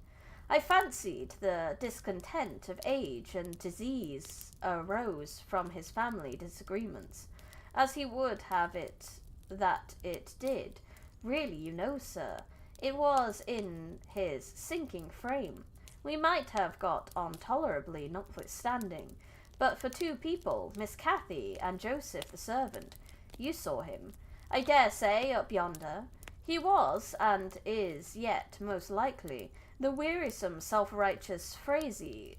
I fancied the discontent of age and disease arose from his family disagreements, as he would have it that it did. Really, you know, sir, it was in his sinking frame. We might have got on tolerably, notwithstanding, but for two people, Miss Cathy and Joseph the servant. You saw him, I dare say, up yonder. He was, and is yet most likely, the wearisome self-righteous phrasy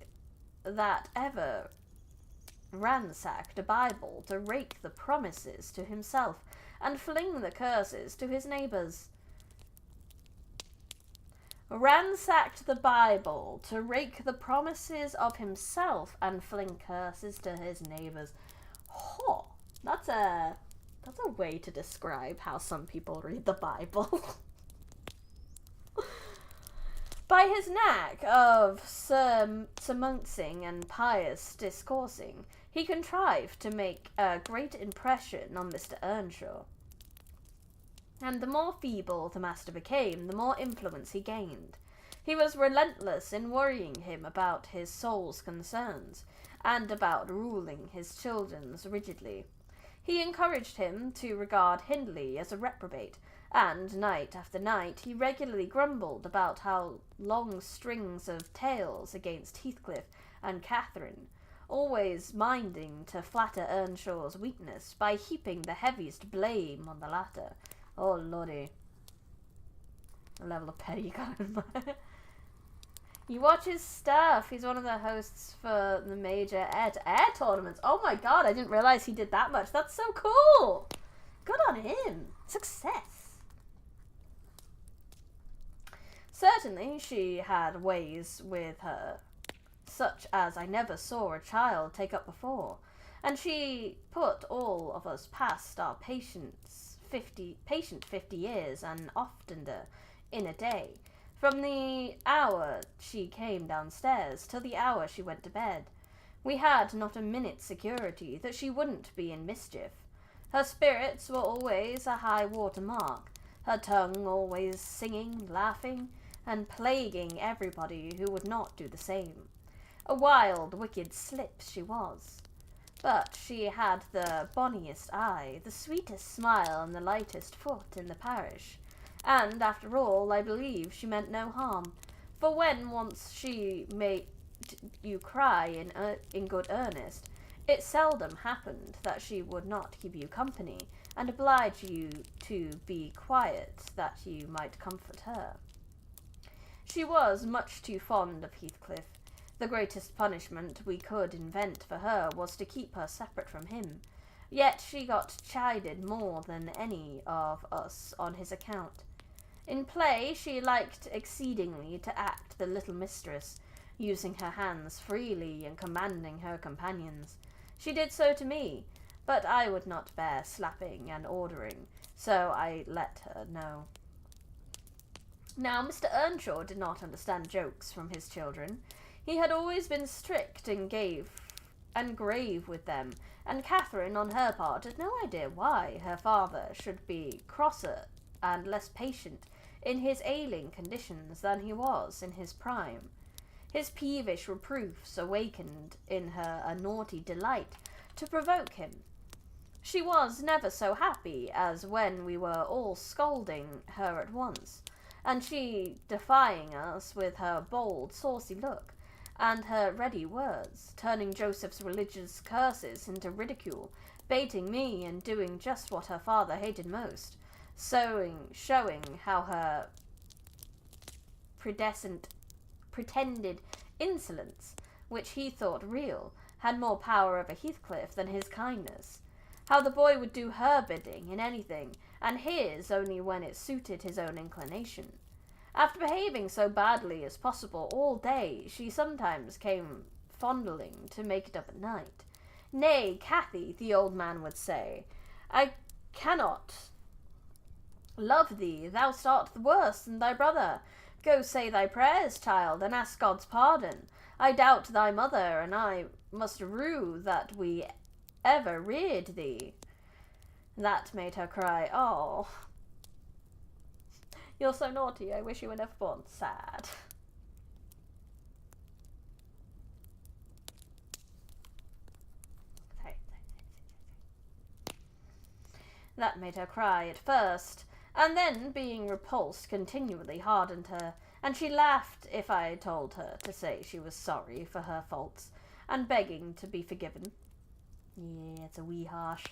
that ever ransacked a Bible to rake the promises to himself and fling the curses to his neighbours. Ransacked the Bible to rake the promises of himself and fling curses to his neighbours. Oh, that's a way to describe how some people read the Bible. By his knack of surmouncing and pious discoursing, he contrived to make a great impression on Mr. Earnshaw. And the more feeble the master became, the more influence he gained. He was relentless in worrying him about his soul's concerns, and about ruling his children's rigidly. He encouraged him to regard Hindley as a reprobate, and night after night he regularly grumbled about how long strings of tales against Heathcliff and Catherine, always minding to flatter Earnshaw's weakness by heaping the heaviest blame on the latter. Oh lordy, the level of petty you got in there. You watch his stuff. He's one of the hosts for the major air tournaments. Oh my god, I didn't realise he did that much. That's so cool. Good on him. Success. Certainly she had ways with her, such as I never saw a child take up before, and she put all of us past our patient 50 years and oftener in a day, from the hour she came downstairs till the hour she went to bed. We had not a minute's security that she wouldn't be in mischief. Her spirits were always a high water mark, her tongue always singing, laughing, and plaguing everybody who would not do the same. A wild, wicked slip she was. But she had the bonniest eye, the sweetest smile, and the lightest foot in the parish. And, after all, I believe she meant no harm, for when once she made you cry in good earnest, it seldom happened that she would not keep you company, and oblige you to be quiet, that you might comfort her. She was much too fond of Heathcliff. The greatest punishment we could invent for her was to keep her separate from him. Yet she got chided more than any of us on his account. In play she liked exceedingly to act the little mistress, using her hands freely and commanding her companions. She did so to me, but I would not bear slapping and ordering, so I let her know. Now Mr. Earnshaw did not understand jokes from his children. He had always been strict and grave with them, and Catherine, on her part, had no idea why her father should be crosser and less patient in his ailing conditions than he was in his prime. His peevish reproofs awakened in her a naughty delight to provoke him. She was never so happy as when we were all scolding her at once, and she defying us with her bold, saucy look, and her ready words, turning Joseph's religious curses into ridicule, baiting me and doing just what her father hated most, showing how her pretended insolence, which he thought real, had more power over Heathcliff than his kindness, how the boy would do her bidding in anything, and his only when it suited his own inclination. After behaving so badly as possible all day, she sometimes came fondling to make it up at night. Nay, Cathy, the old man would say, I cannot love thee, thou art worse than thy brother. Go say thy prayers, child, and ask God's pardon. I doubt thy mother and I must rue that we ever reared thee. That made her cry, oh, you're so naughty, I wish you were never born. Sad. That made her cry at first, and then, being repulsed continually, hardened her, and she laughed if I told her to say she was sorry for her faults, and begging to be forgiven. Yeah, it's a wee harsh.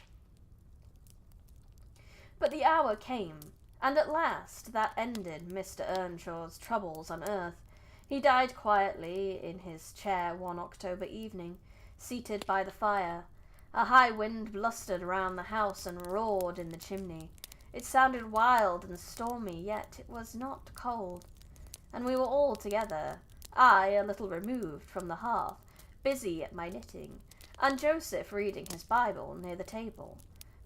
But the hour came, and at last that ended Mr. Earnshaw's troubles on earth. He died quietly in his chair one October evening, seated by the fire. A high wind blustered around the house and roared in the chimney. It sounded wild and stormy, yet it was not cold. And we were all together, I a little removed from the hearth, busy at my knitting, and Joseph reading his Bible near the table.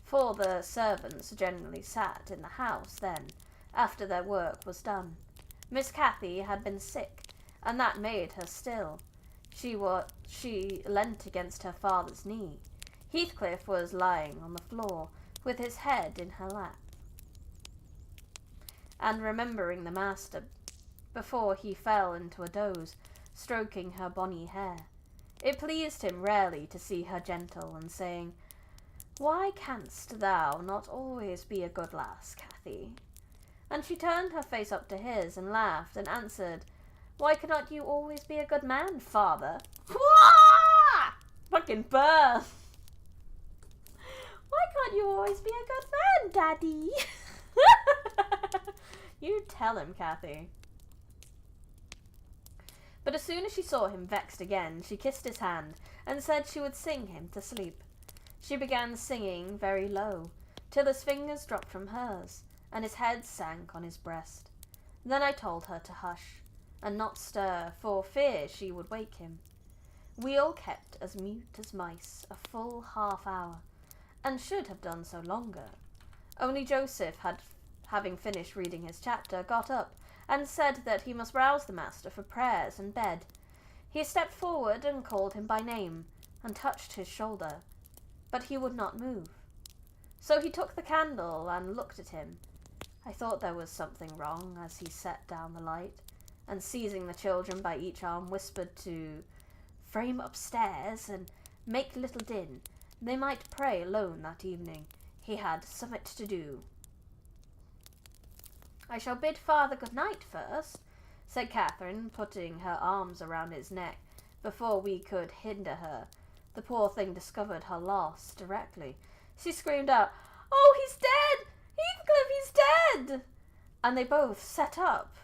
For the servants generally sat in the house then, after their work was done. Miss Cathy had been sick, and that made her still. She leant against her father's knee. Heathcliff was lying on the floor, with his head in her lap, and remembering the master before he fell into a doze, stroking her bonny hair. It pleased him rarely to see her gentle, and saying, "Why canst thou not always be a good lass, Cathy?" And she turned her face up to his, and laughed, and answered, "Why cannot you always be a good man, father?" Fucking burn! Why can't you always be a good man, Daddy? You tell him, Cathy. But as soon as she saw him vexed again, she kissed his hand, and said she would sing him to sleep. She began singing very low, till his fingers dropped from hers, and his head sank on his breast. Then I told her to hush, and not stir, for fear she would wake him. We all kept as mute as mice a full half-hour, and should have done so longer. Only Joseph, having finished reading his chapter, got up, and said that he must rouse the master for prayers and bed. He stepped forward and called him by name, and touched his shoulder, but he would not move. So he took the candle and looked at him. I thought there was something wrong as he set down the light, and seizing the children by each arm, whispered to frame upstairs and make little din. They might pray alone that evening. He had summut to do. "I shall bid father good night first," said Catherine, putting her arms around his neck before we could hinder her. The poor thing discovered her loss directly. She screamed out, "Oh, he's dead! Heathcliff, he's dead!" And they both set up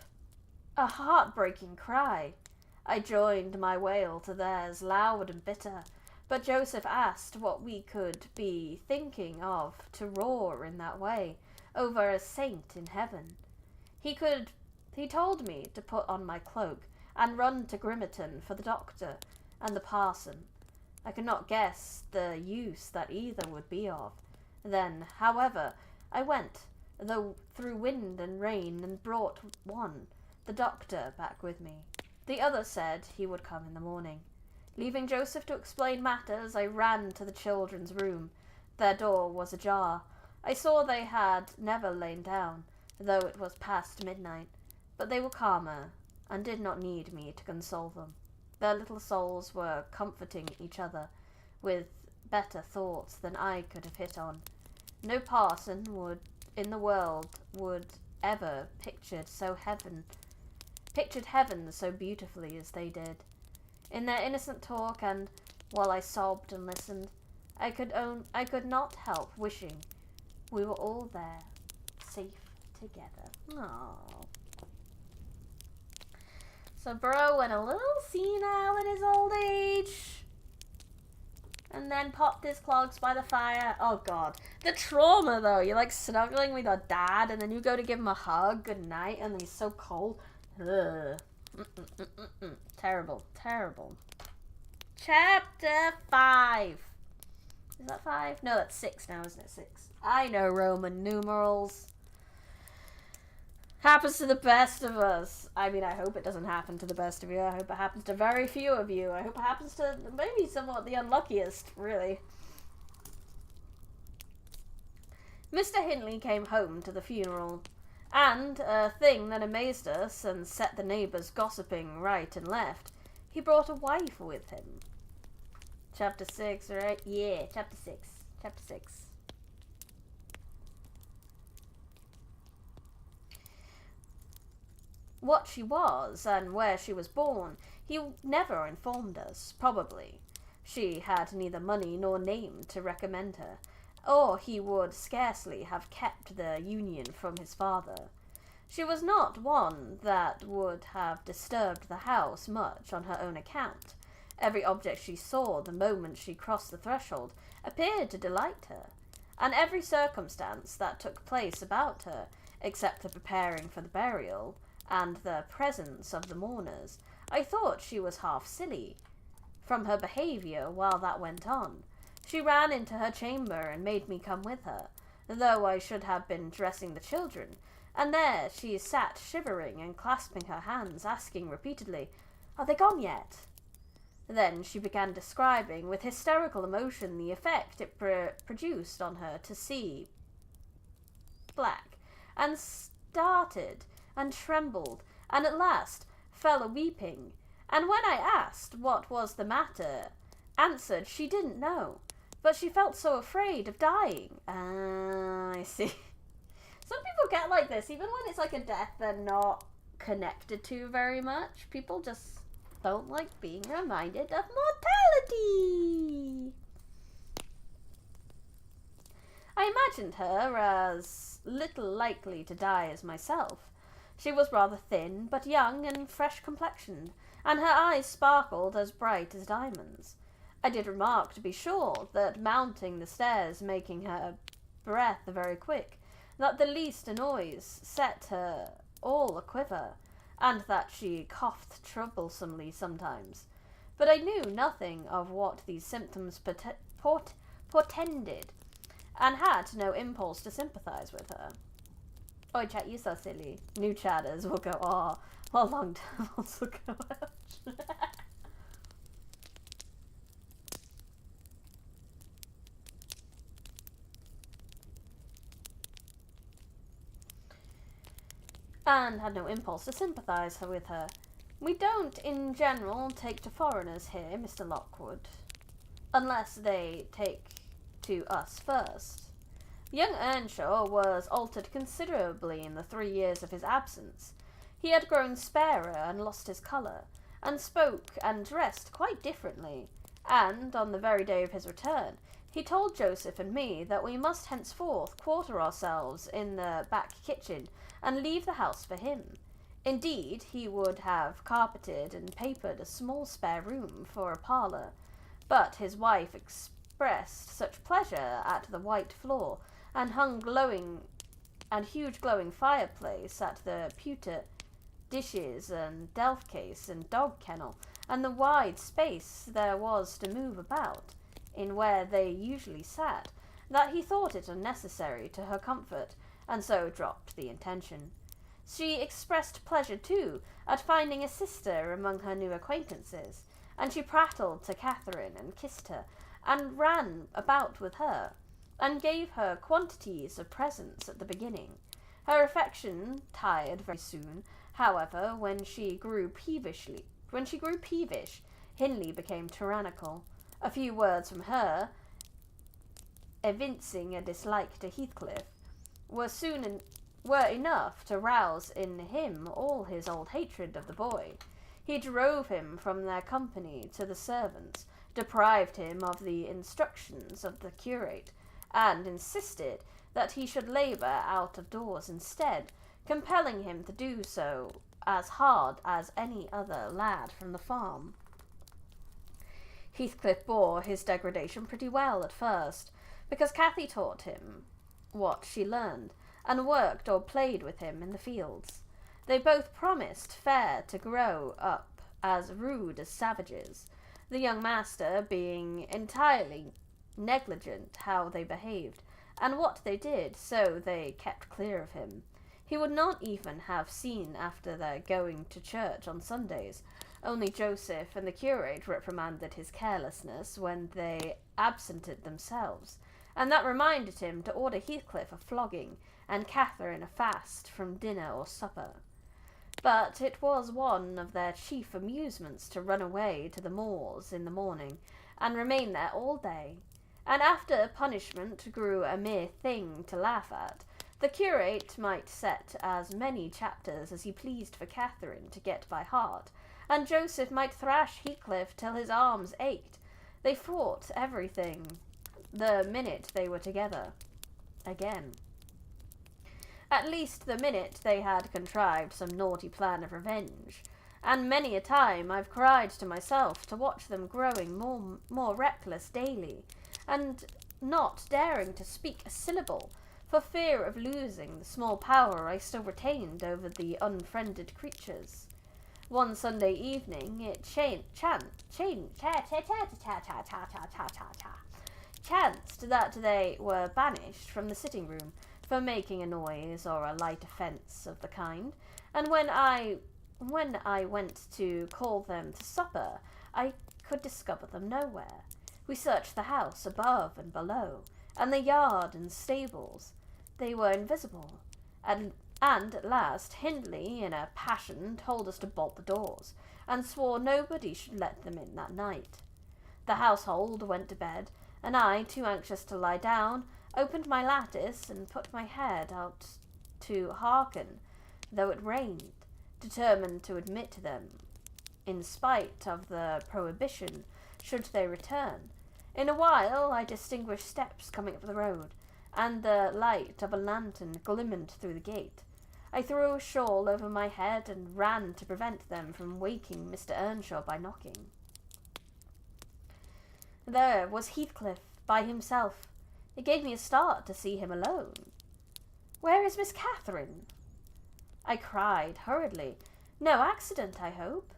a heartbreaking cry. I joined my wail to theirs, loud and bitter, but Joseph asked what we could be thinking of to roar in that way over a saint in heaven. He told me to put on my cloak and run to Grimerton for the doctor and the parson. I could not guess the use that either would be of. Then, however, I went, though through wind and rain, and brought one, the doctor, back with me. The other said he would come in the morning. Leaving Joseph to explain matters, I ran to the children's room. Their door was ajar. I saw they had never lain down, though it was past midnight, but they were calmer, and did not need me to console them. Their little souls were comforting each other with better thoughts than I could have hit on. No parson in the world would ever pictured heaven so beautifully as they did. In their innocent talk, and while I sobbed and listened, I could not help wishing we were all there, safe together. Aww. So Bro went a little senile in his old age, and then popped his clogs by the fire. Oh god. The trauma though, you're like snuggling with your dad, and then you go to give him a hug goodnight, and he's so cold. Ugh. Terrible, terrible. Chapter 5. Is that 5? No, that's 6 now, isn't it? 6. I know Roman numerals. Happens to the best of us. I mean, I hope it doesn't happen to the best of you. I hope it happens to very few of you. I hope it happens to maybe somewhat the unluckiest, really. Mr. Hindley came home to the funeral, and, a thing that amazed us and set the neighbours gossiping right and left, he brought a wife with him. Chapter 6, right? Yeah, chapter 6. Chapter 6. What she was, and where she was born, he never informed us, probably. She had neither money nor name to recommend her, or he would scarcely have kept the union from his father. She was not one that would have disturbed the house much on her own account, Every object she saw the moment she crossed the threshold appeared to delight her, and every circumstance that took place about her, except the preparing for the burial and the presence of the mourners, I thought she was half silly. From her behaviour while that went on, she ran into her chamber and made me come with her, though I should have been dressing the children, and there she sat shivering and clasping her hands, asking repeatedly, "Are they gone yet?" Then she began describing with hysterical emotion the effect it produced on her to see black, and started and trembled, and at last fell a-weeping, and when I asked what was the matter, answered she didn't know, but she felt so afraid of dying. I see. Some people get like this, even when it's like a death they're not connected to very much. People just don't like being reminded of mortality. I imagined her as little likely to die as myself. She was rather thin, but young and fresh-complexioned, and her eyes sparkled as bright as diamonds. I did remark, to be sure, that mounting the stairs making her breath very quick, that the least noise set her all a-quiver, and that she coughed troublesomely sometimes. But I knew nothing of what these symptoms portended, and had no impulse to sympathise with her. Oi, chat, you so silly. New chatters will go, oh, well, long terms will go out. And had no impulse to sympathise with her. We don't, in general, take to foreigners here, Mr. Lockwood, unless they take to us first. Young Earnshaw was altered considerably in the 3 years of his absence. He had grown sparer and lost his colour, and spoke and dressed quite differently, and, on the very day of his return, he told Joseph and me that we must henceforth quarter ourselves in the back kitchen and leave the house for him. Indeed, he would have carpeted and papered a small spare room for a parlour, but his wife expressed such pleasure at the white floor and huge glowing fireplace, at the pewter dishes and delf case and dog kennel, and the wide space there was to move about in where they usually sat, that he thought it unnecessary to her comfort, and so dropped the intention. She expressed pleasure, too, at finding a sister among her new acquaintances, and she prattled to Catherine and kissed her, and ran about with her, and gave her quantities of presents at the beginning. Her affection tired very soon, however, when she grew peevish, Hindley became tyrannical. A few words from her, evincing a dislike to Heathcliff, were enough to rouse in him all his old hatred of the boy. He drove him from their company to the servants, deprived him of the instructions of the curate, and insisted that he should labour out of doors instead, compelling him to do so as hard as any other lad from the farm. Heathcliff bore his degradation pretty well at first, because Cathy taught him what she learned, and worked or played with him in the fields. They both promised fair to grow up as rude as savages, the young master being entirely negligent how they behaved, and what they did, so they kept clear of him. He would not even have seen after their going to church on Sundays. Only Joseph and the curate reprimanded his carelessness when they absented themselves, and that reminded him to order Heathcliff a flogging, and Catherine a fast from dinner or supper. But it was one of their chief amusements to run away to the moors in the morning, and remain there all day, and after punishment grew a mere thing to laugh at, the curate might set as many chapters as he pleased for Catherine to get by heart, and Joseph might thrash Heathcliff till his arms ached. They fought everything the minute they were together again. At least the minute they had contrived some naughty plan of revenge, and many a time I've cried to myself to watch them growing more reckless daily, and not daring to speak a syllable for fear of losing the small power I still retained over the unfriended creatures. One Sunday evening it chanced that they were banished from the sitting room for making a noise or a light offence of the kind, and when I went to call them to supper, I could discover them nowhere. We searched the house above and below, and the yard and stables. They were invisible, and at last Hindley, in a passion, told us to bolt the doors, and swore nobody should let them in that night. The household went to bed, and I, too anxious to lie down, opened my lattice and put my head out to hearken, though it rained, determined to admit them, in spite of the prohibition, should they return. In a while I distinguished steps coming up the road, and the light of a lantern glimmered through the gate. I threw a shawl over my head and ran to prevent them from waking Mr. Earnshaw by knocking. There was Heathcliff by himself. It gave me a start to see him alone. "Where is Miss Catherine?" I cried hurriedly. "No accident, I hope?"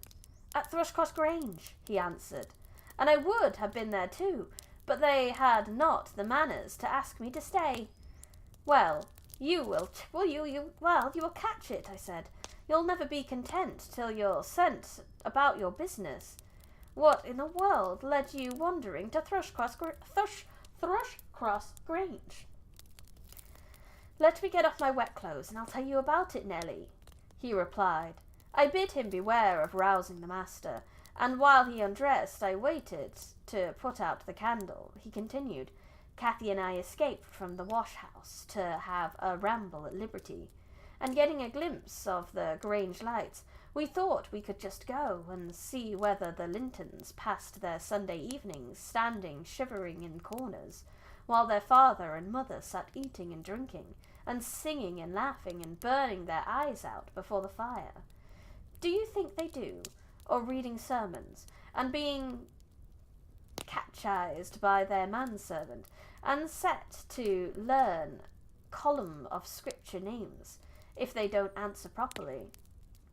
"At Thrushcross Grange," he answered, "and I would have been there too, but they had not the manners to ask me to stay." "Well, you will catch it," I said. "You'll never be content till you're sent about your business. What in the world led you wandering to Thrushcross Grange?" "Let me get off my wet clothes, and I'll tell you about it, Nelly," he replied. I bid him beware of rousing the master, and while he undressed I waited to put out the candle. He continued. "Cathy and I escaped from the wash-house to have a ramble at liberty, and getting a glimpse of the Grange lights, we thought we could just go and see whether the Lintons passed their Sunday evenings standing shivering in corners, while their father and mother sat eating and drinking, and singing and laughing and burning their eyes out before the fire. Do you think they do? Or reading sermons, and being catechised by their manservant, and set to learn column of scripture names, if they don't answer properly?"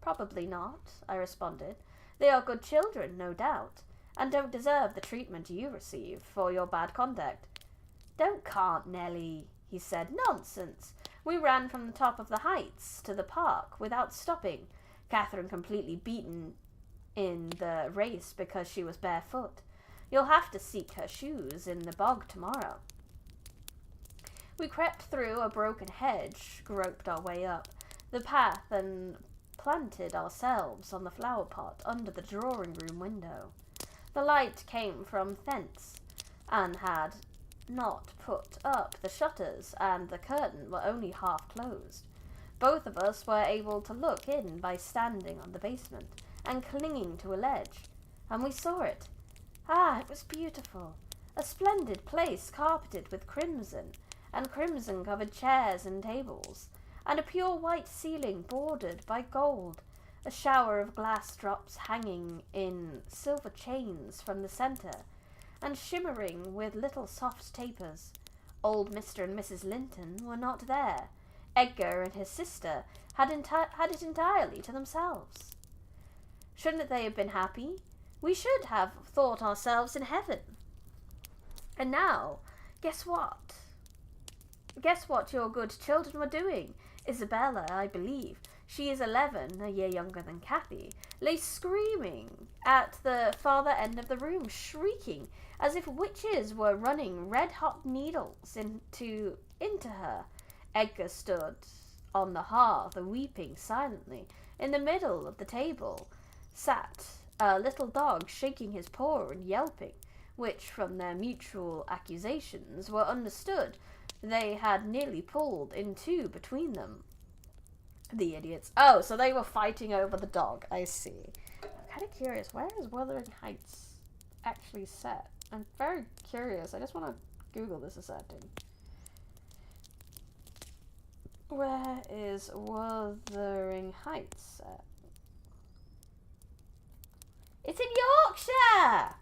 "Probably not," I responded. "They are good children, no doubt, and don't deserve the treatment you receive for your bad conduct." "Can't, Nelly," he said. "Nonsense. We ran from the top of the heights to the park without stopping, Catherine completely beaten in the race because she was barefoot. You'll have to seek her shoes in the bog tomorrow." We crept through a broken hedge, groped our way up the path, and planted ourselves on the flower pot under the drawing-room window. The light came from thence, and had not put up the shutters, and the curtain were only half closed. Both of us were able to look in by standing on the basement and clinging to a ledge, and we saw it. It was beautiful. A splendid place carpeted with crimson, and crimson-covered chairs and tables, and a pure white ceiling bordered by gold, a shower of glass drops hanging in silver chains from the centre, and shimmering with little soft tapers. Old Mr. and Mrs. Linton were not there. Edgar and his sister had it entirely to themselves. Shouldn't they have been happy? We should have thought ourselves in heaven. And now, guess what? Guess what your good children were doing? Isabella, I believe, she is 11, a year younger than Cathy, lay screaming at the farther end of the room, shrieking as if witches were running red-hot needles into her. Edgar stood on the hearth, weeping silently. In the middle of the table sat a little dog, shaking his paw and yelping, which, from their mutual accusations, were understood they had nearly pulled in two between them. The idiots. Oh, so they were fighting over the dog. I see. I'm kind of curious. Where is Wuthering Heights actually set? I'm very curious. I just want to Google this a second. Where is Wuthering Heights set? It's in Yorkshire!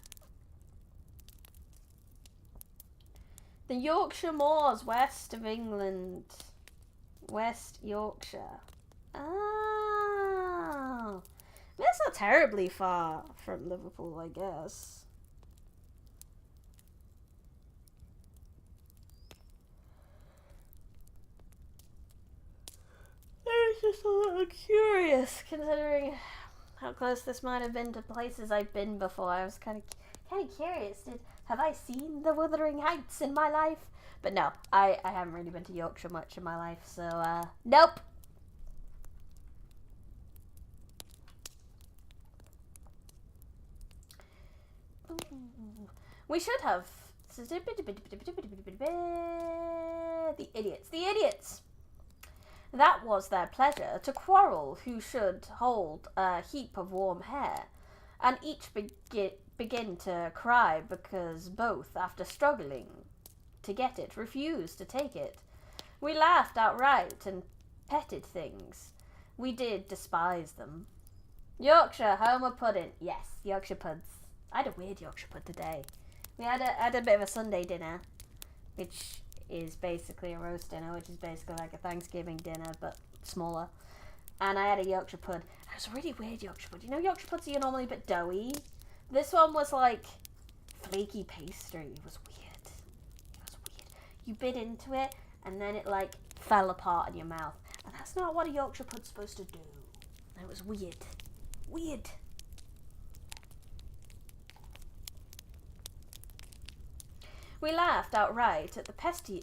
The Yorkshire Moors, west of England. West Yorkshire. Oh. That's not terribly far from Liverpool, I guess. I was just a little curious, considering how close this might have been to places I've been before. I was kind of curious. Have I seen the Wuthering Heights in my life? But no, I haven't really been to Yorkshire much in my life, so, nope. We should have. The idiots. The idiots! That was their pleasure, to quarrel who should hold a heap of warm hair, and each begin to cry because both, after struggling to get it, refused to take it. We laughed outright and petted things. We did despise them. Yorkshire, Homer pudding. Yes, Yorkshire puds. I had a weird Yorkshire pud today. We had a bit of a Sunday dinner, which is basically a roast dinner, which is basically like a Thanksgiving dinner, but smaller. And I had a Yorkshire pud. It was a really weird Yorkshire pud. You know Yorkshire puds are normally a bit doughy? This one was like flaky pastry. It was weird. It was weird. You bit into it, and then it like fell apart in your mouth. And that's not what a Yorkshire pud's supposed to do. It was weird. Weird. We laughed outright at the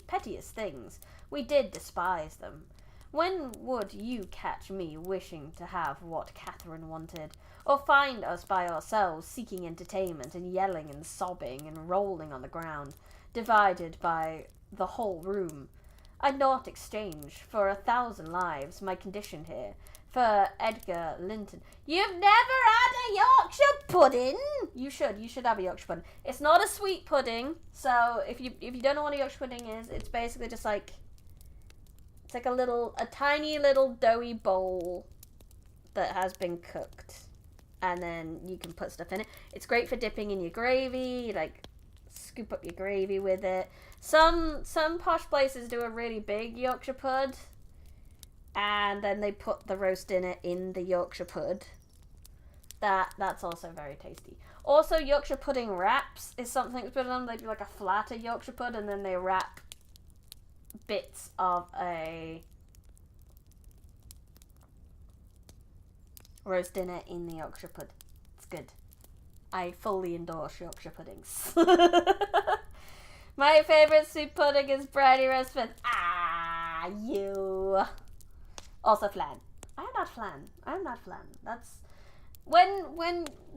pettiest things. We did despise them. When would you catch me wishing to have what Catherine wanted, or find us by ourselves seeking entertainment and yelling and sobbing and rolling on the ground, divided by the whole room? I'd not exchange for 1,000 lives my condition here for Edgar Linton. You've never had a Yorkshire pudding? You should have a Yorkshire pudding. It's not a sweet pudding, so if you don't know what a Yorkshire pudding is, it's basically just like, it's like a tiny little doughy bowl that has been cooked, and then you can put stuff in it. It's great for dipping in your gravy, like scoop up your gravy with it. Some posh places do a really big Yorkshire pud, and then they put the roast dinner in the Yorkshire pud. That's also very tasty. Also, Yorkshire pudding wraps is something that's put on. They do like a flatter Yorkshire pud, and then they wrap bits of a roast dinner in the Yorkshire pud. It's good. I fully endorse Yorkshire puddings. My favourite sweet pudding is brownie roast with you. Also flan. I am not flan. That's when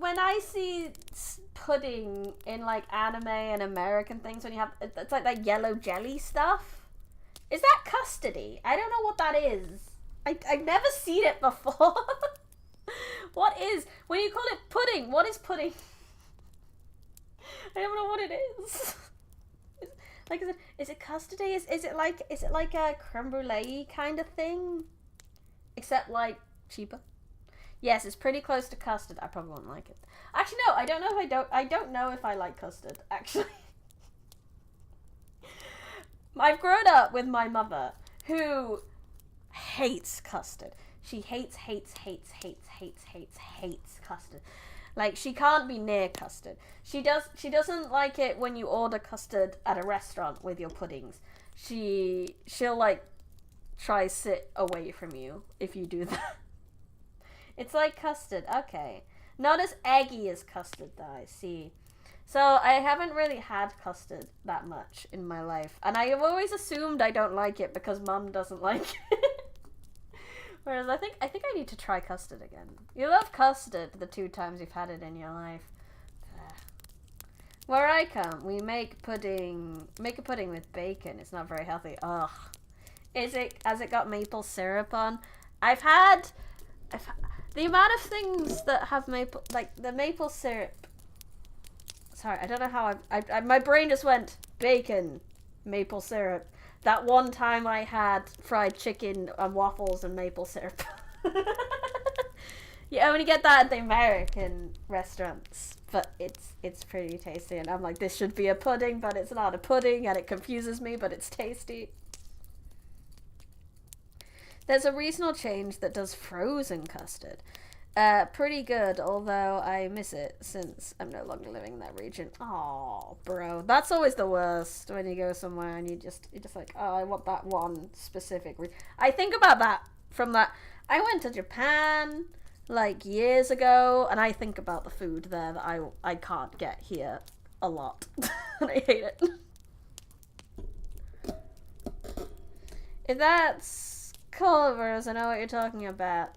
I see pudding in like anime and American things, when you have it's like that yellow jelly stuff. Is that custardy? I don't know what that is. I've never seen it before. What is, when you call it pudding, what is pudding? I don't know what it is. Like, is it custardy? Is it like a creme brulee kind of thing? Except like cheaper. Yes, it's pretty close to custard. I probably won't like it. Actually, no, I don't know if I don't know if I like custard, actually. I've grown up with my mother, who hates custard. She hates custard. Like, she can't be near custard. She doesn't like it when you order custard at a restaurant with your puddings. She'll like try sit away from you if you do that. It's like custard, okay. Not as eggy as custard though, I see. So I haven't really had custard that much in my life, and I have always assumed I don't like it because Mum doesn't like it. Whereas I think I need to try custard again. You love custard the 2 times you've had it in your life. Where I come, we make a pudding with bacon. It's not very healthy. Ugh. Has it got maple syrup on? I've had the amount of things that have maple, like the maple syrup. Sorry, I don't know how I my brain just went bacon, maple syrup. That one time I had fried chicken and waffles and maple syrup. You only get that at the American restaurants, but it's pretty tasty. And I'm like, this should be a pudding, but it's not a pudding, and it confuses me, but it's tasty. There's a regional change that does frozen custard. Pretty good, although I miss it since I'm no longer living in that region. Oh, bro, that's always the worst when you go somewhere and you're just like, oh, I want that one specific. I think about that from that. I went to Japan like years ago, and I think about the food there that I can't get here a lot, and I hate it. If that's Culver's, I know what you're talking about.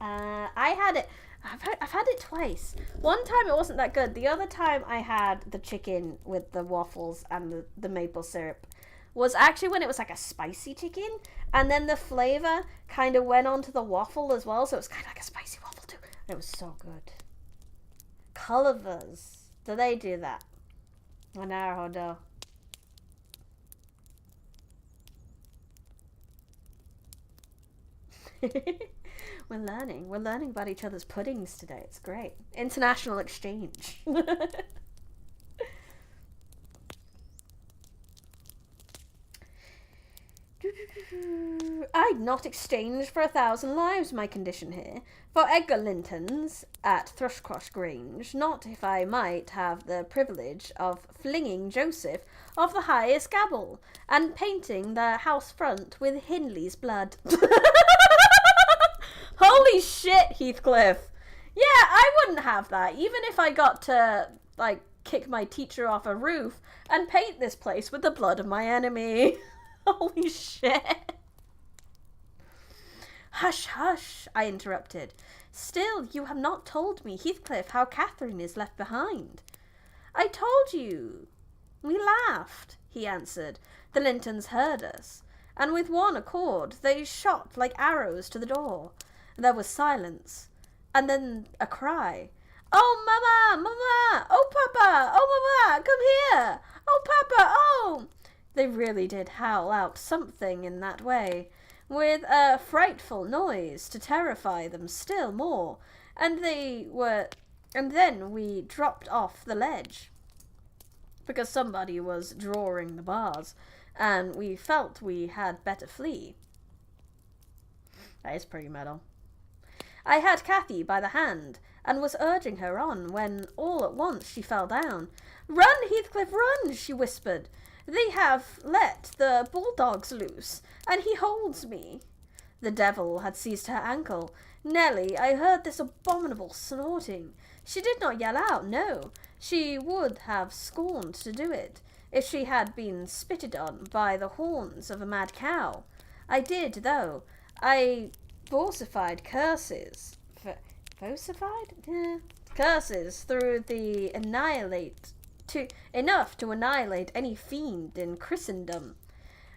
I had it. I've had it twice. One time it wasn't that good. The other time I had the chicken with the waffles and the maple syrup was actually when it was like a spicy chicken, and then the flavor kind of went onto the waffle as well, so it was kind of like a spicy waffle too. And it was so good. Culver's, do they do that? Naruhodo. We're learning about each other's puddings today. It's great. International exchange. I'd not exchange for 1,000 lives my condition here, for Edgar Linton's at Thrushcross Grange, not if I might have the privilege of flinging Joseph off the highest gable, and painting the house front with Hindley's blood. Holy shit, Heathcliff! Yeah, I wouldn't have that, even if I got to, like, kick my teacher off a roof and paint this place with the blood of my enemy. Holy shit. Hush, hush, I interrupted. Still, you have not told me, Heathcliff, how Catherine is left behind. I told you. We laughed, he answered. The Lintons heard us, and with one accord they shot like arrows to the door. There was silence, and then a cry. Oh, Mama! Mama! Oh, Papa! Oh, Mama! Come here! Oh, Papa! Oh! They really did howl out something in that way, with a frightful noise to terrify them still more, and then we dropped off the ledge, because somebody was drawing the bars, and we felt we had better flee. That is pretty metal. I had Cathy by the hand, and was urging her on, when all at once she fell down. Run, Heathcliff, run, she whispered. They have let the bulldogs loose, and he holds me. The devil had seized her ankle. Nelly, I heard this abominable snorting. She did not yell out, no. She would have scorned to do it, if she had been spitted on by the horns of a mad cow. I did, though. I vocified curses. Vocified? Curses through the enough to annihilate any fiend in Christendom.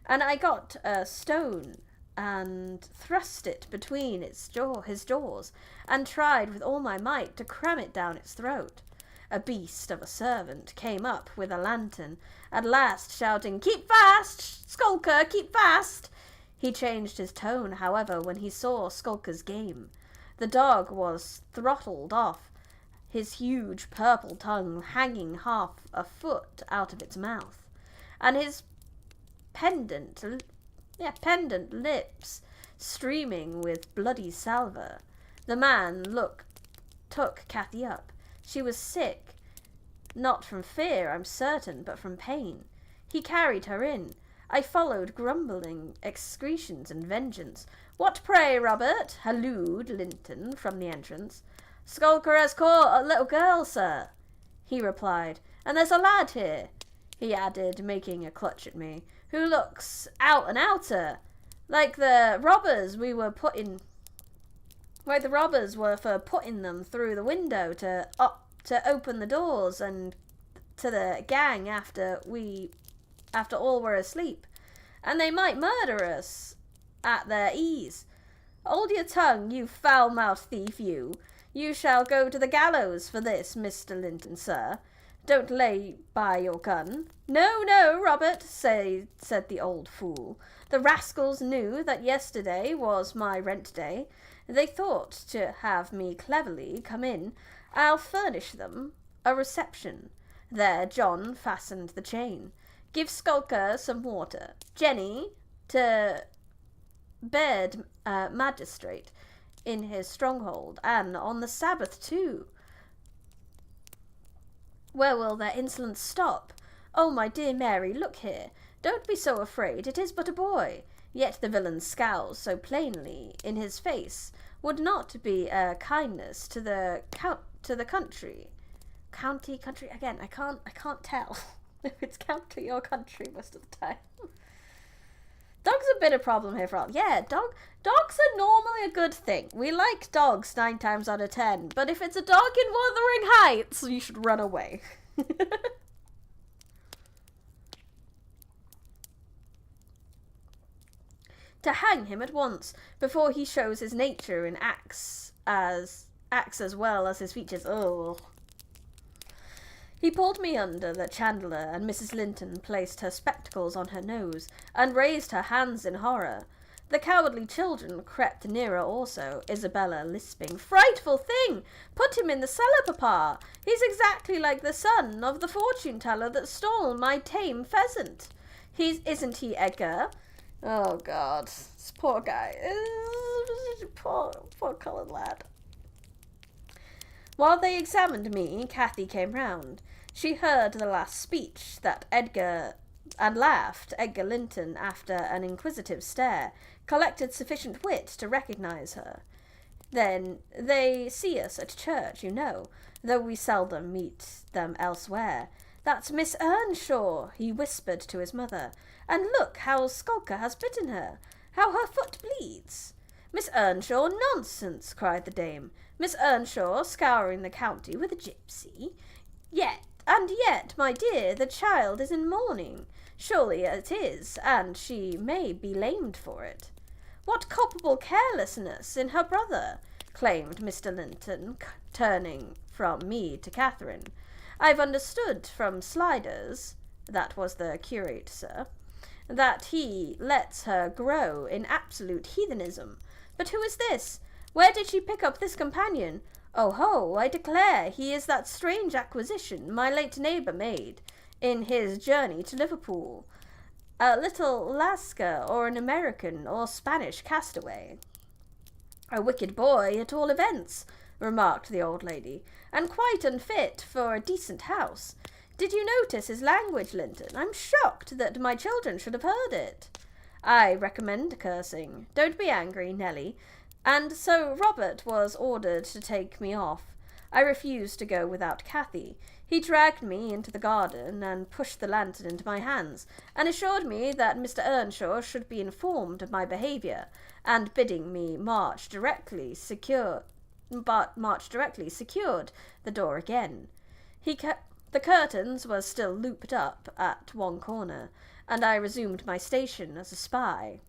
And I got a stone and thrust it between his jaws, and tried with all my might to cram it down its throat. A beast of a servant came up with a lantern, at last shouting, Keep fast, Skulker, keep fast! He changed his tone, however, when he saw Skulker's game. The dog was throttled off, his huge purple tongue hanging half a foot out of its mouth, and his pendant lips streaming with bloody salver. The man took Cathy up. She was sick, not from fear, I'm certain, but from pain. He carried her in. I followed, grumbling excretions and vengeance. What pray, Robert? Hallooed Linton from the entrance. Skulker has caught a little girl, sir, he replied, and there's a lad here, he added, making a clutch at me, who looks out and outer, like the robbers were for putting them through the window to open the doors and to the gang after all were asleep, and they might murder us at their ease. Hold your tongue, you foul-mouthed thief, you. You shall go to the gallows for this, Mr. Linton, sir. Don't lay by your gun. No, no, Robert, said the old fool. The rascals knew that yesterday was my rent day. They thought to have me cleverly come in. I'll furnish them a reception. There John fastened the chain. Give Skulker some water. Jenny to bed magistrate in his stronghold, and on the Sabbath too. Where will their insolence stop? Oh, my dear Mary, look here. Don't be so afraid. It is but a boy. Yet the villain scowls so plainly in his face would not be a kindness to the country. Country again. I can't tell if it's county or country most of the time. Dog's a bit of problem here for all. Yeah, dogs are normally a good thing. We like dogs 9 times out of 10, but if it's a dog in Wuthering Heights, you should run away. To hang him at once, before he shows his nature in acts as well as his features. Oh. He pulled me under the chandelier, and Mrs. Linton placed her spectacles on her nose, and raised her hands in horror. The cowardly children crept nearer also, Isabella lisping, "Frightful thing! Put him in the cellar, papa! He's exactly like the son of the fortune-teller that stole my tame pheasant. Isn't he, Edgar?" Oh, God. This poor guy. Poor coloured lad. While they examined me, Cathy came round. She heard the last speech that Edgar laughed. Edgar Linton, after an inquisitive stare, collected sufficient wit to recognise her. Then they see us at church, you know, though we seldom meet them elsewhere. "That's Miss Earnshaw," he whispered to his mother. "And look how Skulker has bitten her, how her foot bleeds." "Miss Earnshaw, nonsense!" cried the dame. "Miss Earnshaw scouring the county with a gipsy? Yet, my dear, the child is in mourning. Surely it is, and she may be lamed for it." "What culpable carelessness in her brother!" claimed Mr. Linton, turning from me to Catherine. "I've understood from Sliders," that was the curate, sir, "that he lets her grow in absolute heathenism. But who is this? Where did she pick up this companion? Oh ho, I declare he is that strange acquisition my late neighbour made in his journey to Liverpool. A little Lascar or an American or Spanish castaway." "A wicked boy, at all events," remarked the old lady, "and quite unfit for a decent house. Did you notice his language, Linton? I'm shocked that my children should have heard it." "I recommend cursing. Don't be angry, Nelly. And so Robert was ordered to take me off. I refused to go without Cathy. He dragged me into the garden and pushed the lantern into my hands, and assured me that Mr. Earnshaw should be informed of my behaviour, and bidding me march directly secured the door again. The curtains were still looped up at one corner, and I resumed my station as a spy.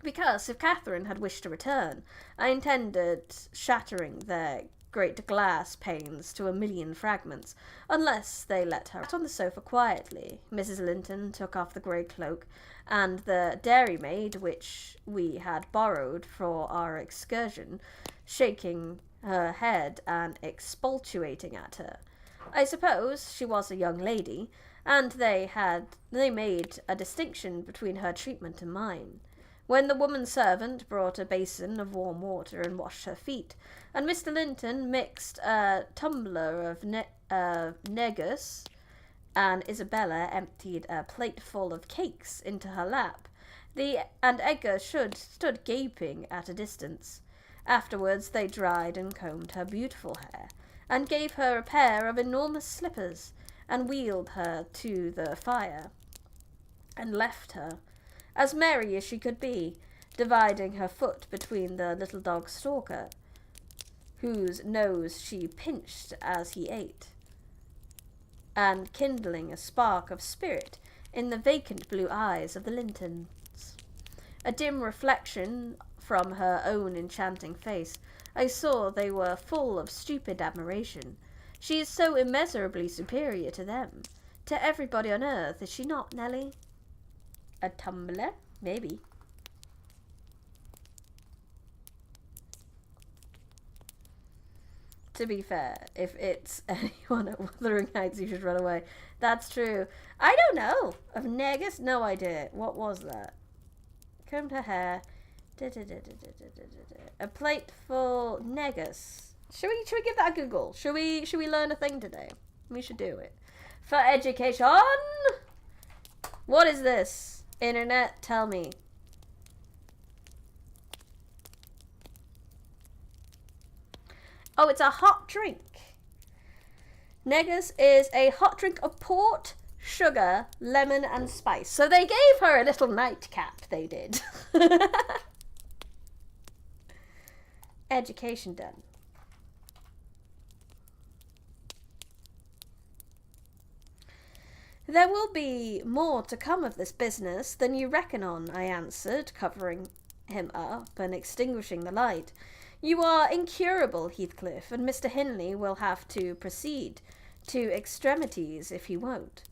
Because if Catherine had wished to return, I intended shattering their great glass panes to a million fragments, unless they let her. I sat on the sofa quietly. Mrs. Linton took off the grey cloak, and the dairymaid, which we had borrowed for our excursion, shaking her head and expostulating at her. I suppose she was a young lady, and they made a distinction between her treatment and mine. When the woman servant brought a basin of warm water and washed her feet, and Mr. Linton mixed a tumbler of negus, and Isabella emptied a plateful of cakes into her lap, and Edgar stood gaping at a distance. Afterwards they dried and combed her beautiful hair, and gave her a pair of enormous slippers, and wheeled her to the fire, and left her, as merry as she could be, dividing her foot between the little dog Stalker, whose nose she pinched as he ate, and kindling a spark of spirit in the vacant blue eyes of the Lintons. A dim reflection from her own enchanting face, I saw they were full of stupid admiration. She is so immeasurably superior to them, to everybody on earth, is she not, Nelly? A tumbler? Maybe. to be fair. If it's anyone at Wuthering Heights, you should run away. That's true. I don't know. Of Negus? No idea. What was that? Combed her hair. A plate full Negus. Should we give that a Google? Should we learn a thing today? We should do it. For education. What is this? Internet, tell me. Oh, it's a hot drink. Negus is a hot drink of port, sugar, lemon, and spice. So they gave her a little nightcap, they did. Education done. There will be more to come of this business than you reckon on, I answered, covering him up and extinguishing the light. You are incurable, Heathcliff, and Mr. Hindley will have to proceed to extremities if he won't.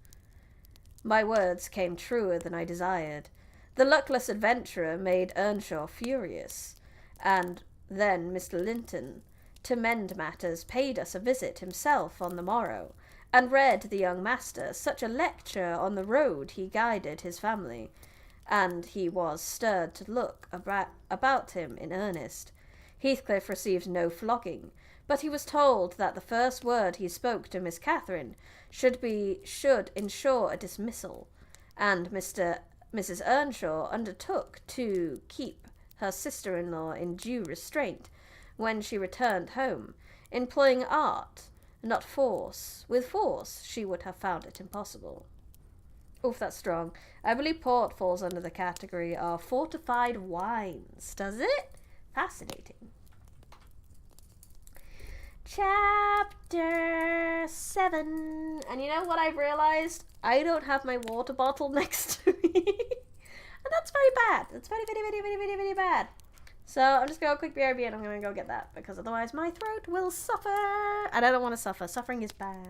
My words came truer than I desired. The luckless adventurer made Earnshaw furious, and then Mr. Linton, to mend matters, paid us a visit himself on the morrow, and read the young master such a lecture on the road he guided his family, and he was stirred to look about him in earnest. Heathcliff received no flogging, but he was told that the first word he spoke to Miss Catherine should ensure a dismissal, and Mrs. Earnshaw undertook to keep her sister-in-law in due restraint when she returned home, employing art, not force. With force, she would have found it impossible. Oof, that's strong. I believe port falls under the category of fortified wines. Does it? Fascinating. Chapter 7. And you know what I've realised? I don't have my water bottle next to me. And that's very bad. That's very, very, very, very, very, very bad. So I'm just going to go quick BRB and I'm going to go get that, because otherwise my throat will suffer. And I don't want to suffer. Suffering is bad.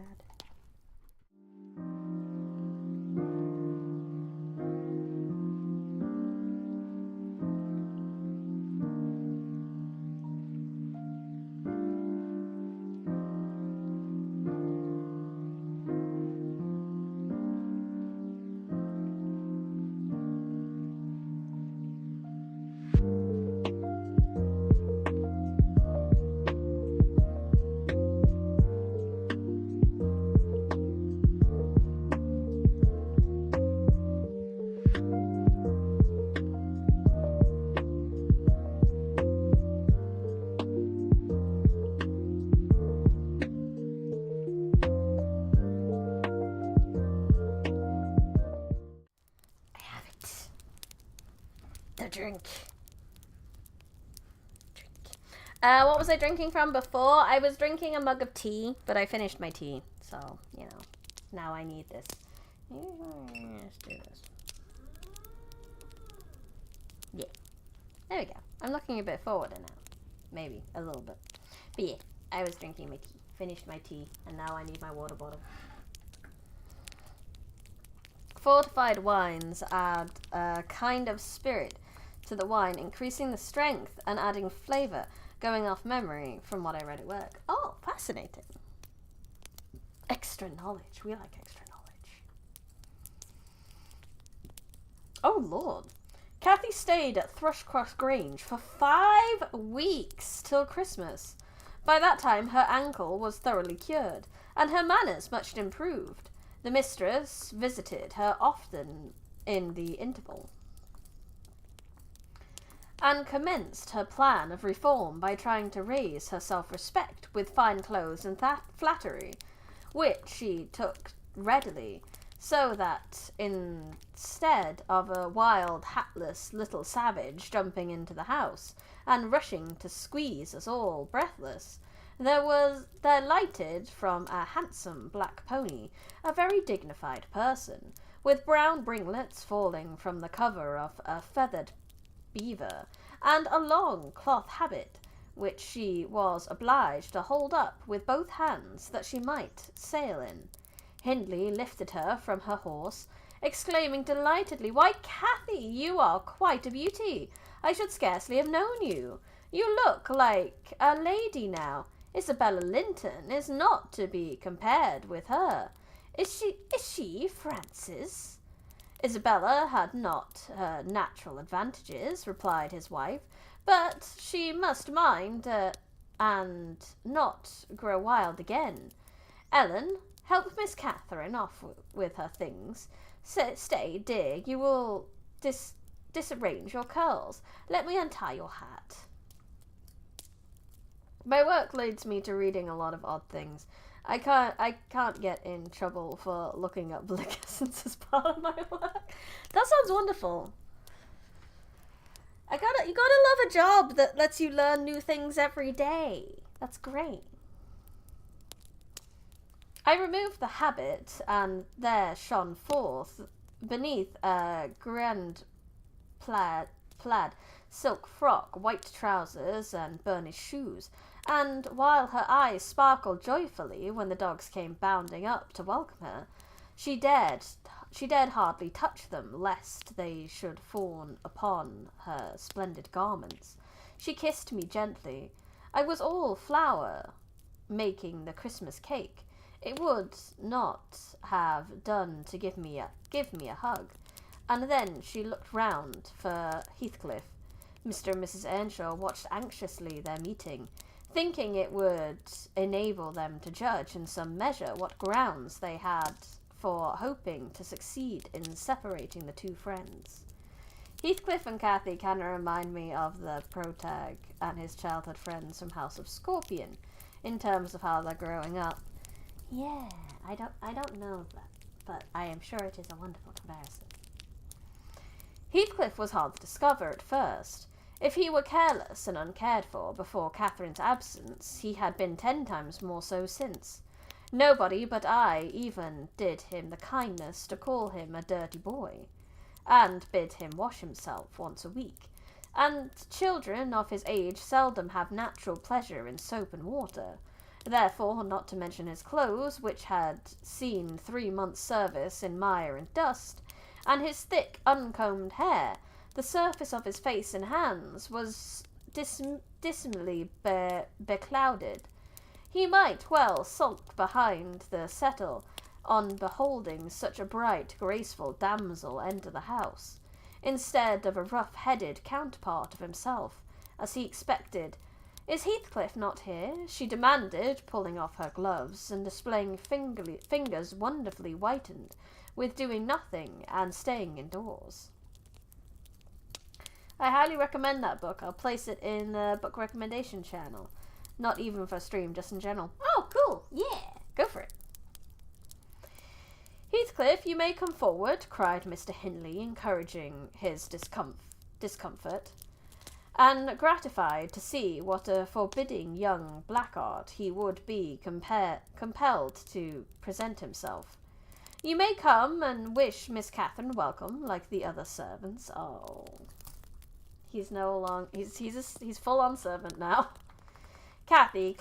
Drink. What was I drinking from before? I was drinking a mug of tea, but I finished my tea, so, you know, now I need this. Let's do this. Yeah. There we go. I'm looking a bit forward now. Maybe, a little bit. But yeah, I was drinking my tea, finished my tea, and now I need my water bottle. Fortified wines add a kind of spirit to the wine, increasing the strength and adding flavour, going off memory from what I read at work. Oh, fascinating. Extra knowledge. We like extra knowledge. Oh, Lord. Kathy stayed at Thrushcross Grange for 5 weeks till Christmas. By that time, her ankle was thoroughly cured, and her manners much improved. The mistress visited her often in the interval, and commenced her plan of reform by trying to raise her self-respect with fine clothes and flattery, which she took readily, so that instead of a wild, hatless little savage jumping into the house and rushing to squeeze us all breathless, there lighted from a handsome black pony a very dignified person, with brown ringlets falling from the cover of a feathered beaver, and a long cloth habit, which she was obliged to hold up with both hands that she might sail in. Hindley lifted her from her horse, exclaiming delightedly, "Why, Kathy, you are quite a beauty! I should scarcely have known you. You look like a lady now. Isabella Linton is not to be compared with her. Is she, Francis? Isabella had not her natural advantages, replied his wife, but she must mind and not grow wild again. Ellen, help Miss Catherine off with her things. Stay, dear, you will disarrange your curls. Let me untie your hat. My work leads me to reading a lot of odd things. I can't get in trouble for looking up liquor since it's part of my work. That sounds wonderful. You gotta love a job that lets you learn new things every day. That's great. I removed the habit, and there shone forth, beneath a grand plaid silk frock, white trousers, and burnished shoes, and while her eyes sparkled joyfully when the dogs came bounding up to welcome her, she dared hardly touch them, lest they should fawn upon her splendid garments. She kissed me gently. I was all flour, making the Christmas cake. It would not have done to give me a hug. And then she looked round for Heathcliff. Mr. and Mrs. Earnshaw watched anxiously their meeting, thinking it would enable them to judge in some measure what grounds they had for hoping to succeed in separating the two friends. Heathcliff and Cathy kind of remind me of the protag and his childhood friends from House of Scorpion, in terms of how they're growing up. Yeah, I don't know that, but I am sure it is a wonderful comparison. Heathcliff was hard to discover at first. If he were careless and uncared for before Catherine's absence, he had been 10 times more so since. Nobody but I even did him the kindness to call him a dirty boy, and bid him wash himself once a week, and children of his age seldom have natural pleasure in soap and water. Therefore, not to mention his clothes, which had seen 3 months' service in mire and dust, and his thick, uncombed hair, the surface of his face and hands was dismally beclouded. He might well sulk behind the settle on beholding such a bright, graceful damsel enter the house, instead of a rough-headed counterpart of himself, as he expected. "Is Heathcliff not here?" she demanded, pulling off her gloves and displaying fingers wonderfully whitened with doing nothing and staying indoors. I highly recommend that book. I'll place it in the book recommendation channel. Not even for stream, just in general. Oh, cool. Yeah. Go for it. "Heathcliff, you may come forward," cried Mr. Hindley, encouraging his discomfort, and gratified to see what a forbidding young blackguard he would be compelled to present himself. "You may come and wish Miss Catherine welcome, like the other servants." Oh. He's full on servant now. Cathy,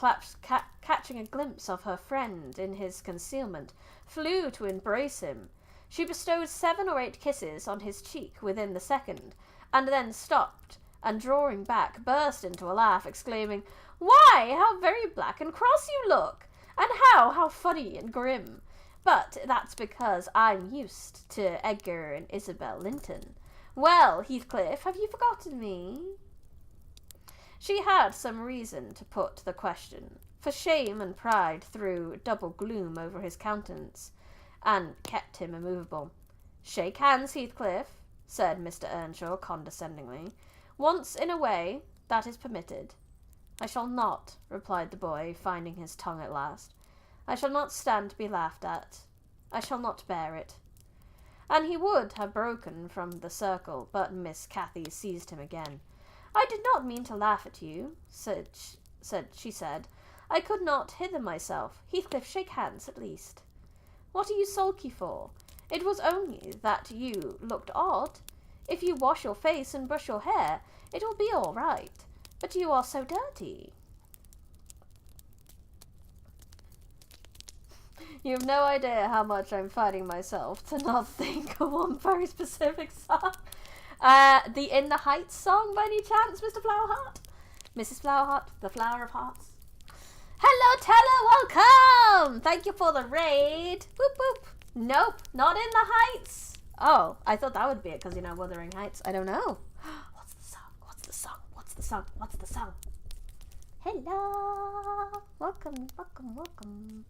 catching a glimpse of her friend in his concealment, flew to embrace him. She bestowed 7 or 8 kisses on his cheek within the second, and then stopped, and drawing back, burst into a laugh, exclaiming, "Why, how very black and cross you look! And how funny and grim! But that's because I'm used to Edgar and Isabel Linton. Well, Heathcliff, have you forgotten me?" She had some reason to put the question, for shame and pride threw double gloom over his countenance, and kept him immovable. "Shake hands, Heathcliff," said Mr. Earnshaw condescendingly. "Once in a way, that is permitted." "I shall not," replied the boy, finding his tongue at last. "I shall not stand to be laughed at. I shall not bear it." And he would have broken from the circle, but Miss Cathy seized him again. "I did not mean to laugh at you," she said. "I could not hither myself. Heathcliff, shake hands at least." "What are you sulky for? It was only that you looked odd. If you wash your face and brush your hair, it will be all right. But you are so dirty." You have no idea how much I'm fighting myself to not think of one very specific song. The In the Heights song, by any chance, Mr. Flowerheart? Mrs. Flowerheart, the Flower of Hearts? "Hello, Hello, Teller, welcome! Thank you for the raid. Boop, boop. Nope, not in the Heights. Oh, I thought that would be it because, Wuthering Heights. I don't know. What's the song? What's the song? What's the song? What's the song? Hello. Welcome, welcome, welcome.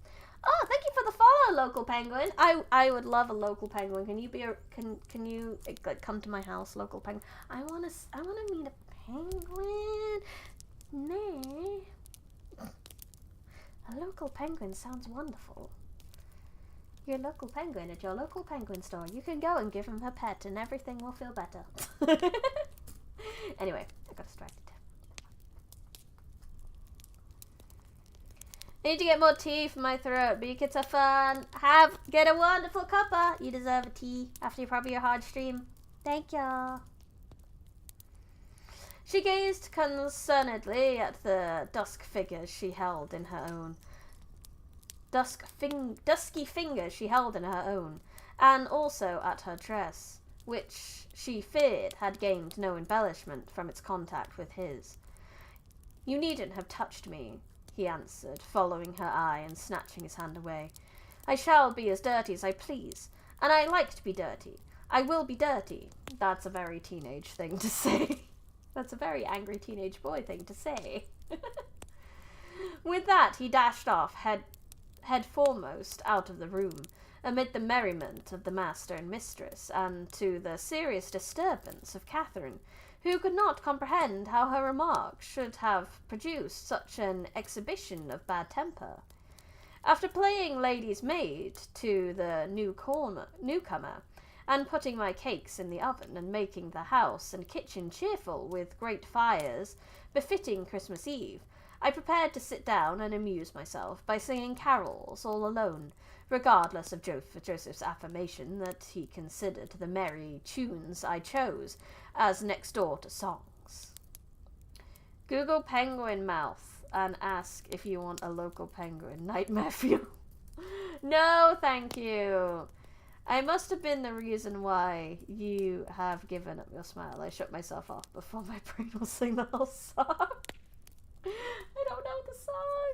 Oh, thank you for the follow, local penguin. I would love a local penguin. Can you be can you come to my house, local penguin? I wanna meet a penguin. Nay. A local penguin sounds wonderful. Your local penguin at your local penguin store. You can go and give him a pet and everything will feel better. Anyway, I got distracted. I need to get more tea for my throat. Bee kits are fun. Get a wonderful cuppa. You deserve a tea after probably your hard stream. Thank you. She gazed concernedly at the dusky fingers she held in her own. Dusky fingers she held in her own, and also at her dress, which she feared had gained no embellishment from its contact with his. You needn't have touched me, he answered, following her eye and snatching his hand away. I shall be as dirty as I please, and I like to be dirty. I will be dirty. That's a very teenage thing to say. That's a very angry teenage boy thing to say. With that, he dashed off, head foremost out of the room, amid the merriment of the master and mistress, and to the serious disturbance of Catherine, who could not comprehend how her remark should have produced such an exhibition of bad temper. After playing lady's maid to the newcomer, and putting my cakes in the oven, and making the house and kitchen cheerful with great fires befitting Christmas Eve, I prepared to sit down and amuse myself by singing carols all alone, regardless of Joseph's affirmation that he considered the merry tunes I chose as next door to songs. Google penguin mouth and ask if you want a local penguin nightmare fuel. No, thank you. I must have been the reason why you have given up your smile. I shut myself off before my brain will sing the whole song. I don't know the song.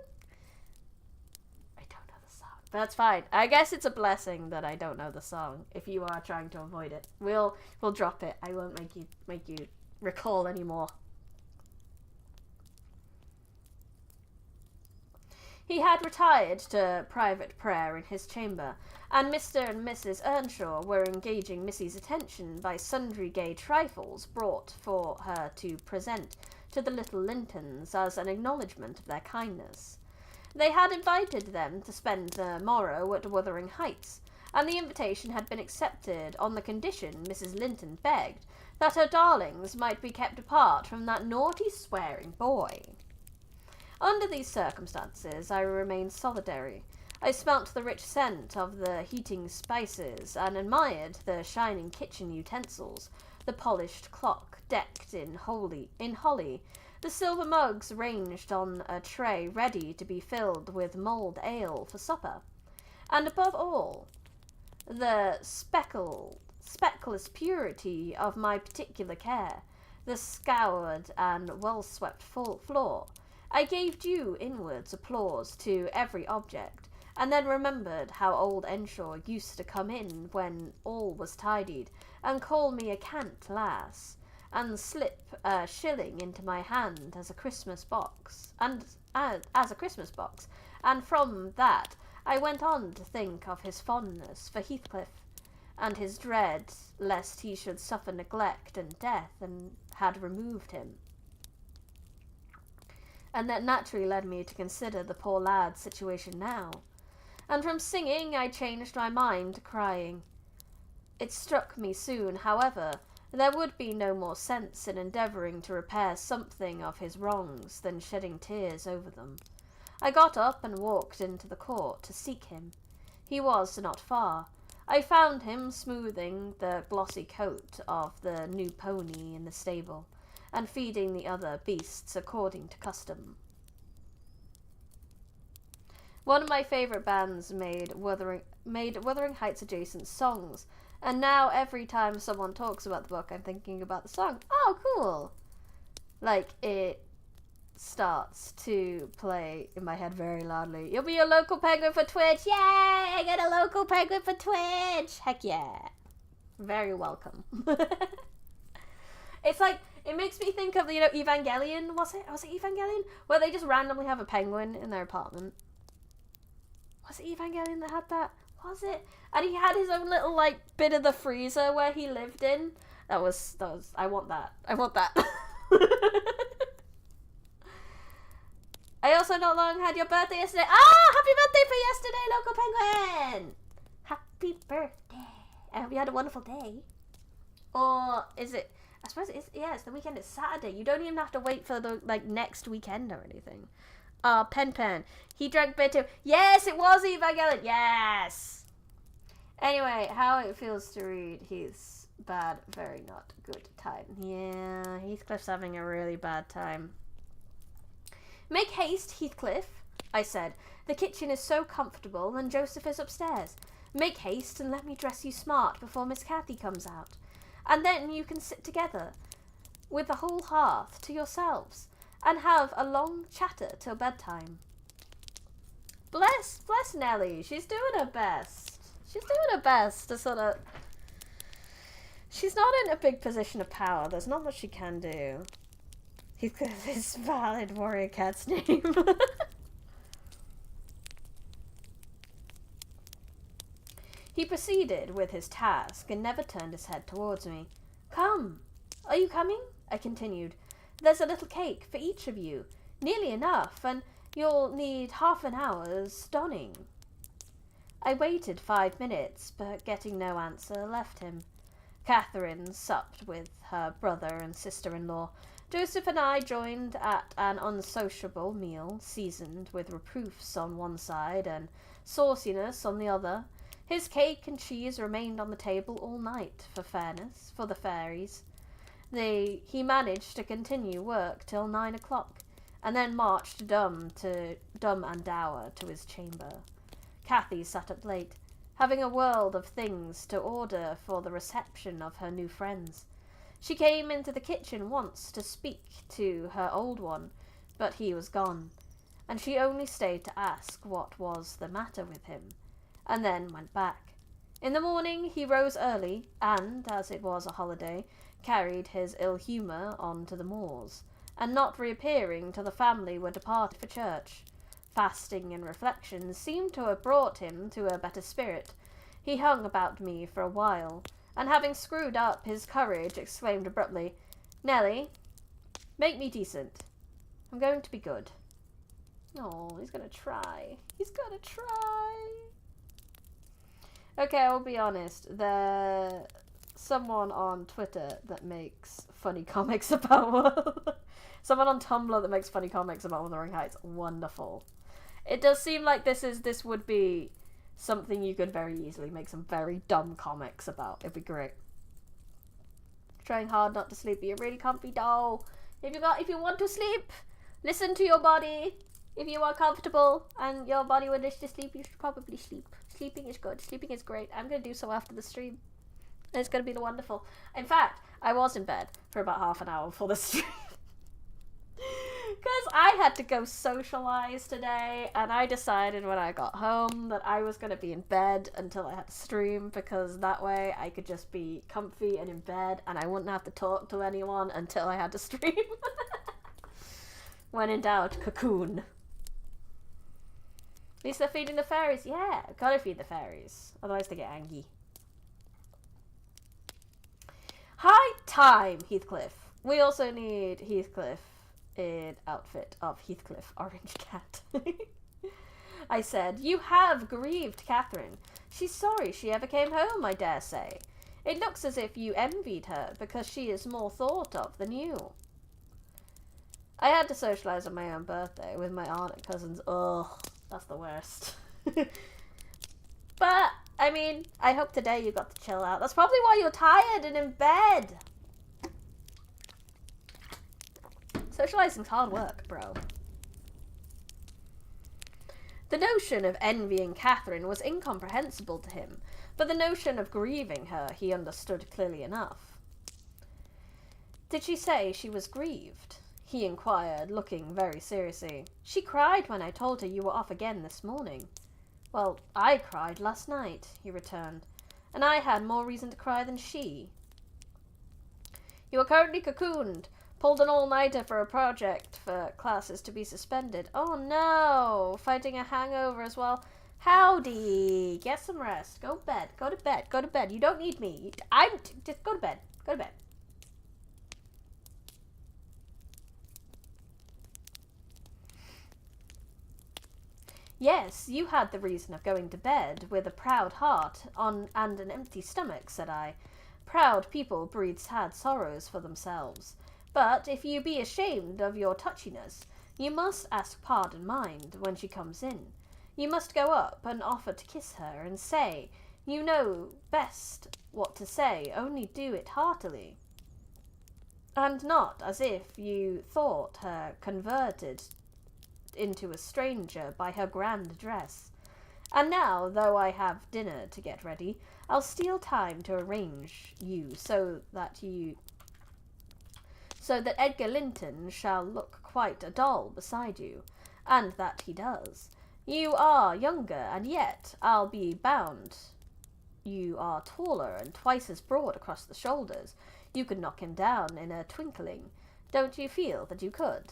But that's fine. I guess it's a blessing that I don't know the song. If you are trying to avoid it, we'll drop it. I won't make you recall anymore. He had retired to private prayer in his chamber, and Mr. and Mrs. Earnshaw were engaging Missy's attention by sundry gay trifles brought for her to present to the little Lintons as an acknowledgment of their kindness. They had invited them to spend the morrow at Wuthering Heights, and the invitation had been accepted on the condition Mrs. Linton begged that her darlings might be kept apart from that naughty swearing boy. Under these circumstances, I remained solitary. I smelt the rich scent of the heating spices, and admired the shining kitchen utensils, the polished clock decked in holly, the silver mugs ranged on a tray ready to be filled with mulled ale for supper, and above all, the speckless purity of my particular care, the scoured and well-swept floor. I gave due inwards applause to every object, and then remembered how old Earnshaw used to come in when all was tidied, and call me a cant lass, and slip a shilling into my hand as a Christmas box, and from that I went on to think of his fondness for Heathcliff, and his dread lest he should suffer neglect and death, and had removed him. And that naturally led me to consider the poor lad's situation now, and from singing I changed my mind to crying. It struck me soon, however, there would be no more sense in endeavouring to repair something of his wrongs than shedding tears over them. I got up and walked into the court to seek him. He was not far. I found him smoothing the glossy coat of the new pony in the stable, and feeding the other beasts according to custom. One of my favourite bands made Wuthering Heights adjacent songs, and now every time someone talks about the book, I'm thinking about the song. Oh, cool! Like, it starts to play in my head very loudly. You'll be a local penguin for Twitch. Yay! I get a local penguin for Twitch. Heck yeah. Very welcome. It's like, it makes me think of, Evangelion. Was it Evangelion? Where they just randomly have a penguin in their apartment. Was it Evangelion that had that? Was it? And he had his own little, like, bit of the freezer where he lived in. That was, I want that. I want that. I also not long had your birthday yesterday. Ah, happy birthday for yesterday, local penguin! Happy birthday. I hope you had a wonderful day. Or is it, I suppose it's the weekend, it's Saturday. You don't even have to wait for the, like, next weekend or anything. Pen. He drank beer too. Yes, it was Evangelion. Yes! Anyway, how it feels to read Heath's bad, very not good time. Yeah, Heathcliff's having a really bad time. Make haste, Heathcliff, I said. The kitchen is so comfortable and Joseph is upstairs. Make haste and let me dress you smart before Miss Cathy comes out. And then you can sit together with the whole hearth to yourselves and have a long chatter till bedtime. Bless Nelly. She's doing her best. She's doing her best to sort of... She's not in a big position of power. There's not much she can do. Heathcliff is valid warrior cat's name. He proceeded with his task and never turned his head towards me. Come. Are you coming? I continued. There's a little cake for each of you. Nearly enough, and you'll need half an hour's donning. I waited 5 minutes, but getting no answer, left him. Catherine supped with her brother and sister-in-law. Joseph and I joined at an unsociable meal, seasoned with reproofs on one side and sauciness on the other. His cake and cheese remained on the table all night, for fairness, for the fairies. He managed to continue work till 9 o'clock, and then marched dumb and dour to his chamber. Cathy sat up late, having a world of things to order for the reception of her new friends. She came into the kitchen once to speak to her old one, but he was gone, and she only stayed to ask what was the matter with him, and then went back. In the morning he rose early, and, as it was a holiday, carried his ill humour on to the moors, and not reappearing till the family were departed for church. Fasting and reflection seemed to have brought him to a better spirit. He hung about me for a while, and having screwed up his courage, exclaimed abruptly, Nelly, make me decent. I'm going to be good. Oh, he's gonna try. He's gonna try. Okay, I'll be honest. There's someone on Twitter that makes funny comics about someone on Tumblr that makes funny comics about Wuthering Heights. Wonderful. It does seem like this would be something you could very easily make some very dumb comics about. It'd be great. Trying hard not to sleep, but you're really comfy, doll. If you want to sleep, listen to your body. If you are comfortable and your body would wish to sleep, you should probably sleep. Sleeping is good. Sleeping is great. I'm going to do so after the stream. It's going to be wonderful. In fact, I was in bed for about half an hour before the stream. Because I had to go socialise today, and I decided when I got home that I was going to be in bed until I had to stream, because that way I could just be comfy and in bed, and I wouldn't have to talk to anyone until I had to stream. When in doubt, cocoon. At least they're feeding the fairies. Yeah, gotta feed the fairies. Otherwise they get angry. High time, Heathcliff. We also need Heathcliff in outfit of Heathcliff Orange Cat. I said, you have grieved Catherine. She's sorry she ever came home, I dare say. It looks as if you envied her because she is more thought of than you. I had to socialise on my own birthday with my aunt and cousins. Ugh, that's the worst. But, I mean, I hope today you got to chill out. That's probably why you're tired and in bed. Socialising's hard work, bro. The notion of envying Catherine was incomprehensible to him, but the notion of grieving her he understood clearly enough. Did she say she was grieved? he inquired, looking very seriously. She cried when I told her you were off again this morning. Well, I cried last night, he returned, and I had more reason to cry than she. You are currently cocooned. Pulled an all-nighter for a project for classes to be suspended. Oh no! Fighting a hangover as well. Howdy! Get some rest. Go to bed. Go to bed. Go to bed. You don't need me. Just go to bed. Go to bed. Yes, you had the reason of going to bed with a proud heart and an empty stomach, said I. Proud people breathe sad sorrows for themselves. But if you be ashamed of your touchiness, you must ask pardon mind when she comes in. You must go up and offer to kiss her and say, you know best what to say, only do it heartily. And not as if you thought her converted into a stranger by her grand dress. And now, though I have dinner to get ready, I'll steal time to arrange you so that Edgar Linton shall look quite a doll beside you, and that he does. You are younger, and yet, I'll be bound, you are taller and twice as broad across the shoulders. You could knock him down in a twinkling. Don't you feel that you could?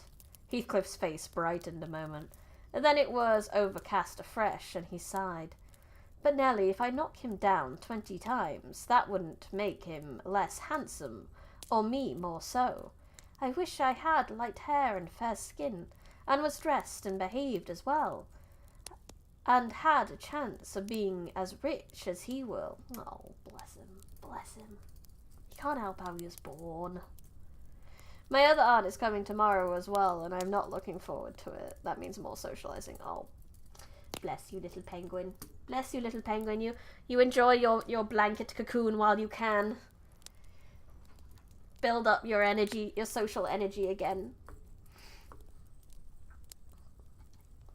Heathcliff's face brightened a moment, and then it was overcast afresh, and he sighed. But Nelly, if I knock him down 20 times, that wouldn't make him less handsome, or me more so. I wish I had light hair and fair skin, and was dressed and behaved as well, and had a chance of being as rich as he will. Oh, bless him, bless him. He can't help how he was born. My other aunt is coming tomorrow as well, and I'm not looking forward to it. That means more socializing. Oh, bless you, little penguin. Bless you, little penguin. You enjoy your blanket cocoon while you can. Build up your energy, your social energy again.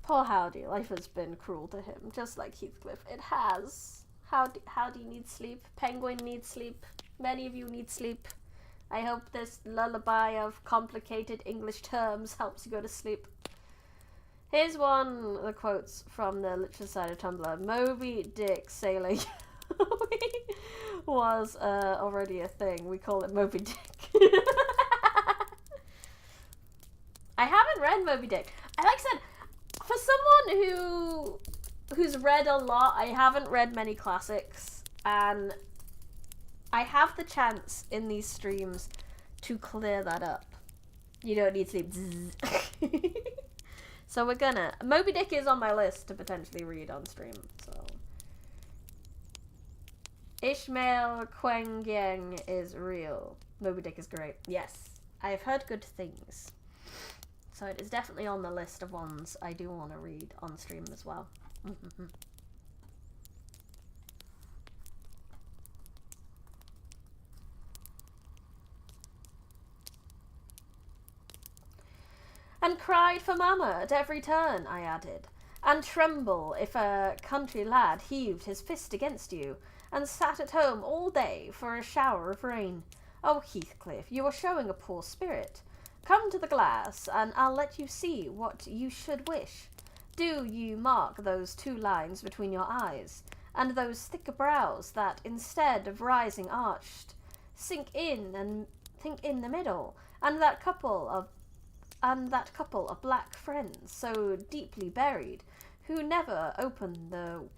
Poor Howdy. Life has been cruel to him, just like Heathcliff. It has. Howdy needs sleep. Penguin needs sleep. Many of you need sleep. I hope this lullaby of complicated English terms helps you go to sleep. Here's one of the quotes from the literature side of Tumblr. Moby Dick Sailor was already a thing. We call it Moby Dick. I haven't read Moby Dick. Like I said, for someone who's read a lot, I haven't read many classics, and I have the chance in these streams to clear that up. You don't need sleep. So we're gonna... Moby Dick is on my list to potentially read on stream, so... Ishmael Quengyang is real. Moby Dick is great. Yes, I've heard good things. So it is definitely on the list of ones I do want to read on stream as well. And cried for mamma at every turn, I added, and tremble if a country lad heaved his fist against you, and sat at home all day for a shower of rain. Oh, Heathcliff, you are showing a poor spirit. Come to the glass, and I'll let you see what you should wish. Do you mark those 2 lines between your eyes, and those thicker brows that, instead of rising arched, sink in the middle, and that couple of black friends so deeply buried, who never open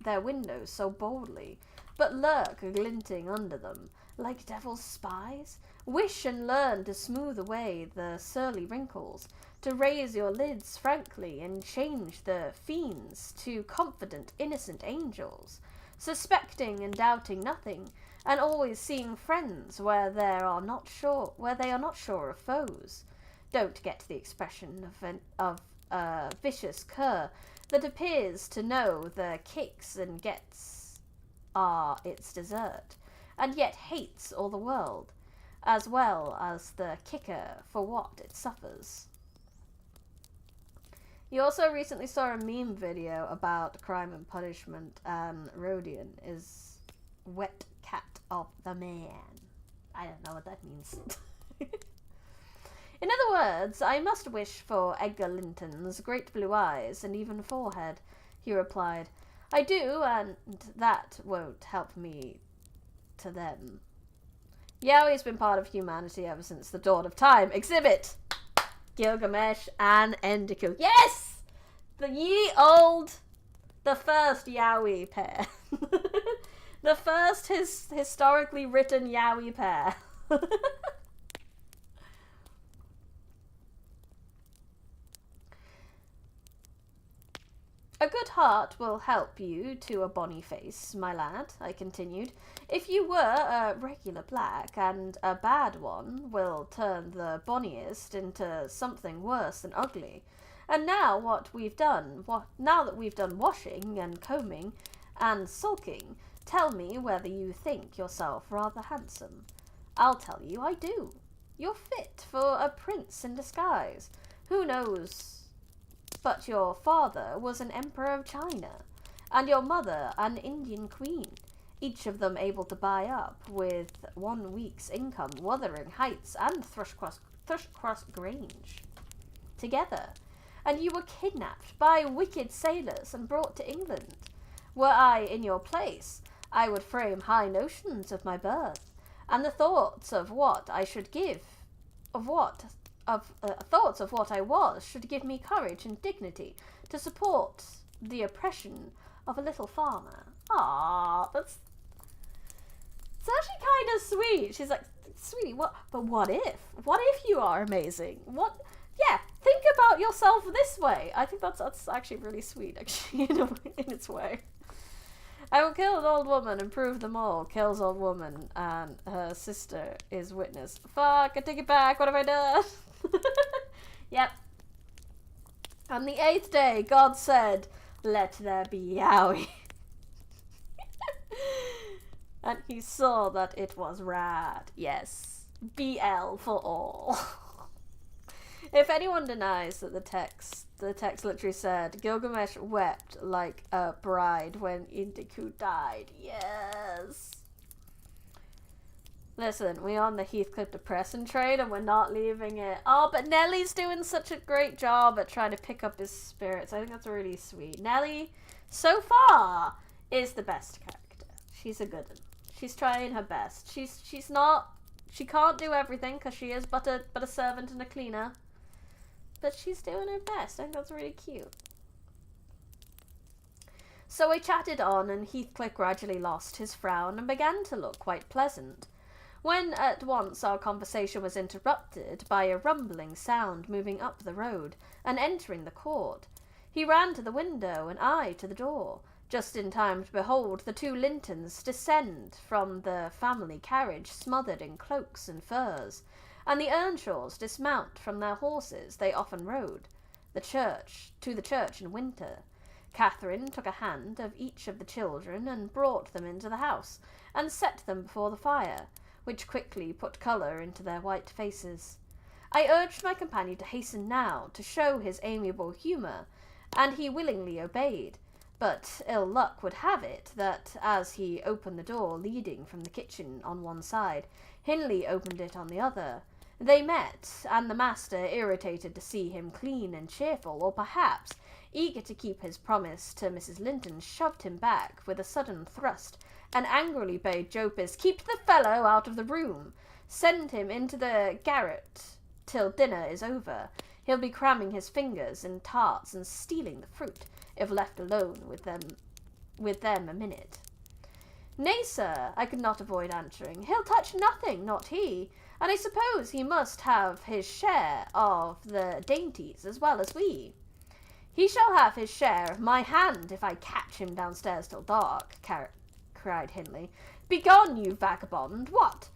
their windows so boldly, but lurk glinting under them, like devil's spies? Wish and learn to smooth away the surly wrinkles, to raise your lids frankly, and change the fiends to confident, innocent angels, suspecting and doubting nothing, and always seeing friends where they are not sure of foes. Don't get the expression of a vicious cur that appears to know the kicks and gets are its dessert, and yet hates all the world, as well as the kicker for what it suffers. You also recently saw a meme video about Crime and Punishment, and Rodion is wet cat of the man. I don't know what that means. In other words, I must wish for Edgar Linton's great blue eyes and even forehead, he replied. I do, and that won't help me to them. Yowie's been part of humanity ever since the dawn of time. Exhibit! Gilgamesh and Enkidu. Yes! The first Yowie pair. The first historically written Yowie pair. A good heart will help you to a bonny face, my lad, I continued. If you were a regular black, and a bad one will turn the bonniest into something worse than ugly. And now now that we've done washing and combing and sulking, tell me whether you think yourself rather handsome. I'll tell you I do. You're fit for a prince in disguise. Who knows? But your father was an emperor of China, and your mother an Indian queen, each of them able to buy up, with 1 week's income, Wuthering Heights and Thrushcross Grange together. And you were kidnapped by wicked sailors and brought to England. Were I in your place, I would frame high notions of my birth, and the thoughts of what I should give, thoughts of what I was should give me courage and dignity to support the oppression of a little farmer. Ah, it's actually kind of sweet. She's like, sweetie, what? But what if? What if you are amazing? What? Yeah, think about yourself this way. I think that's actually really sweet, actually, in its way. I will kill an old woman and prove them all. Kills old woman and her sister is witness. Fuck, I take it back. What have I done? Yep. On the 8th day, God said, let there be Yowie. And he saw that it was rad. Yes. BL for all. If anyone denies that the text literally said, Gilgamesh wept like a bride when Enkidu died. Yes. Listen, we're on the Heathcliff depressing trade and we're not leaving it. Oh, but Nellie's doing such a great job at trying to pick up his spirits. I think that's really sweet. Nellie, so far, is the best character. She's a good one. She's trying her best. She can't do everything because she is but a servant and a cleaner. But she's doing her best. I think that's really cute. So we chatted on, and Heathcliff gradually lost his frown and began to look quite pleasant, when at once our conversation was interrupted by a rumbling sound moving up the road and entering the court. He ran to the window, and I to the door, just in time to behold the 2 Lintons descend from the family carriage smothered in cloaks and furs, and the Earnshaws dismount from their horses they often rode, to the church in winter. Catherine took a hand of each of the children and brought them into the house, and set them before the fire, which quickly put colour into their white faces. I urged my companion to hasten now, to show his amiable humour, and he willingly obeyed, but ill luck would have it that, as he opened the door leading from the kitchen on one side, Hindley opened it on the other. They met, and the master, irritated to see him clean and cheerful, or perhaps eager to keep his promise to Mrs. Linton, shoved him back with a sudden thrust, and angrily bade Jopis keep the fellow out of the room. Send him into the garret till dinner is over. He'll be cramming his fingers in tarts and stealing the fruit, if left alone with them a minute. Nay, sir, I could not avoid answering. He'll touch nothing, not he. And I suppose he must have his share of the dainties as well as we. He shall have his share of my hand if I catch him downstairs till dark, cried Hindley. Begone, you vagabond! What?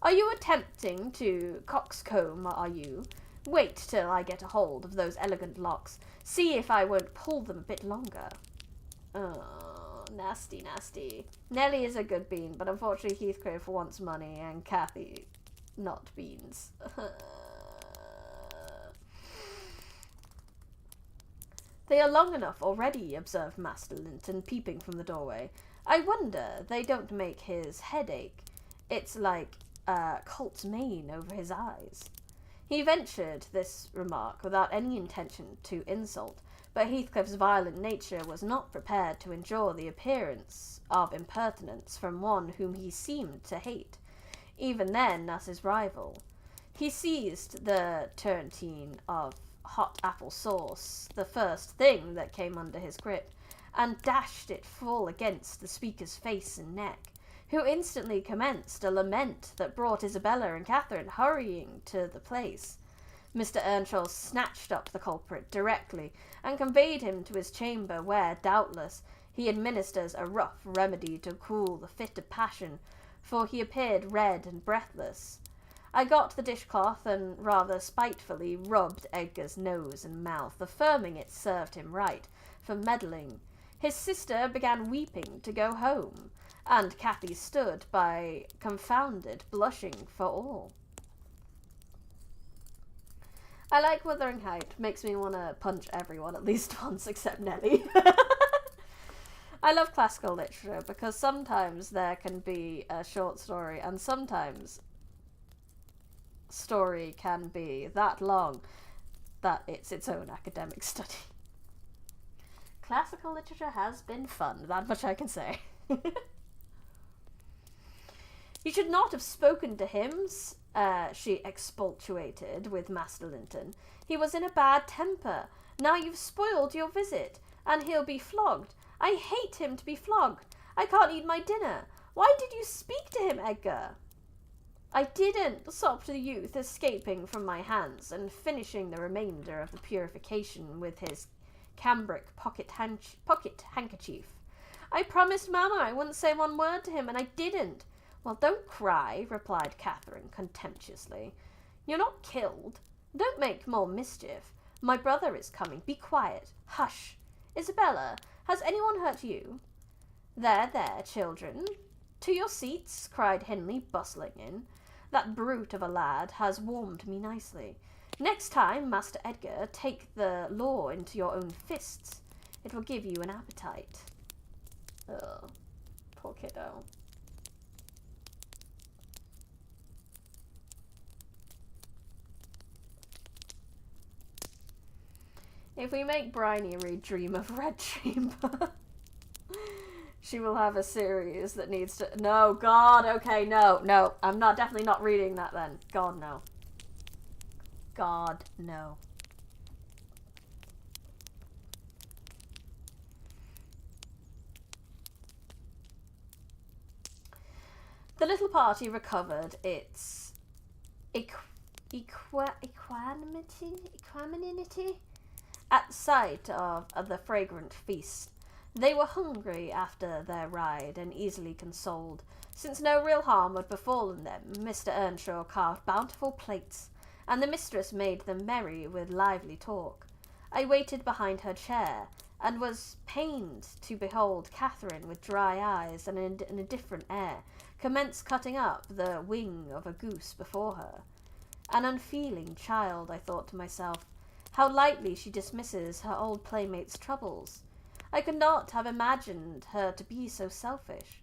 Are you attempting to coxcomb, are you? Wait till I get a hold of those elegant locks. See if I won't pull them a bit longer. Oh, nasty, nasty. Nellie is a good bean, but unfortunately Heathcliff wants money, and Kathy not beans. They are long enough already, observed Master Linton, peeping from the doorway. I wonder they don't make his head ache. It's like colt's mane over his eyes. He ventured this remark without any intention to insult, but Heathcliff's violent nature was not prepared to endure the appearance of impertinence from one whom he seemed to hate, even then as his rival. He seized the tureen of hot apple sauce, the first thing that came under his grip, and dashed it full against the speaker's face and neck, who instantly commenced a lament that brought Isabella and Catherine hurrying to the place. Mr. Earnshaw snatched up the culprit directly and conveyed him to his chamber, where, doubtless, he administers a rough remedy to cool the fit of passion, for he appeared red and breathless. I got the dishcloth and rather spitefully rubbed Edgar's nose and mouth, affirming it served him right for meddling. His sister began weeping to go home, and Cathy stood by, confounded, blushing for all. I like Wuthering Heights. Makes me want to punch everyone at least once except Nelly. I love classical literature because sometimes there can be a short story and sometimes story can be that long that it's its own academic study. Classical literature has been fun, that much I can say. You should not have spoken to him, she expostulated with Master Linton. He was in a bad temper. Now you've spoiled your visit, and he'll be flogged. I hate him to be flogged. I can't eat my dinner. Why did you speak to him, Edgar? I didn't, sobbed the youth, escaping from my hands and finishing the remainder of the purification with his cambric pocket handkerchief. I promised Mamma I wouldn't say one word to him, and I didn't. Well, don't cry, replied Catherine contemptuously. You're not killed. Don't make more mischief. My brother is coming. Be quiet. Hush. Isabella, has anyone hurt you? There, children. To your seats, cried Henley, bustling in. That brute of a lad has warmed me nicely. Next time, Master Edgar, take the law into your own fists. It will give you an appetite. Ugh, poor kiddo. If we make Bryony read Dream of Red Chamber, she will have a series that needs to... No, God, okay, no. I'm definitely not reading that then. God, no. God, no. The little party recovered its equanimity at sight of the fragrant feast. They were hungry after their ride and easily consoled. Since no real harm had befallen them, Mr. Earnshaw carved bountiful plates, and the mistress made them merry with lively talk. I waited behind her chair, and was pained to behold Catherine with dry eyes and in a different air commence cutting up the wing of a goose before her. An unfeeling child, I thought to myself. How lightly she dismisses her old playmate's troubles. I could not have imagined her to be so selfish.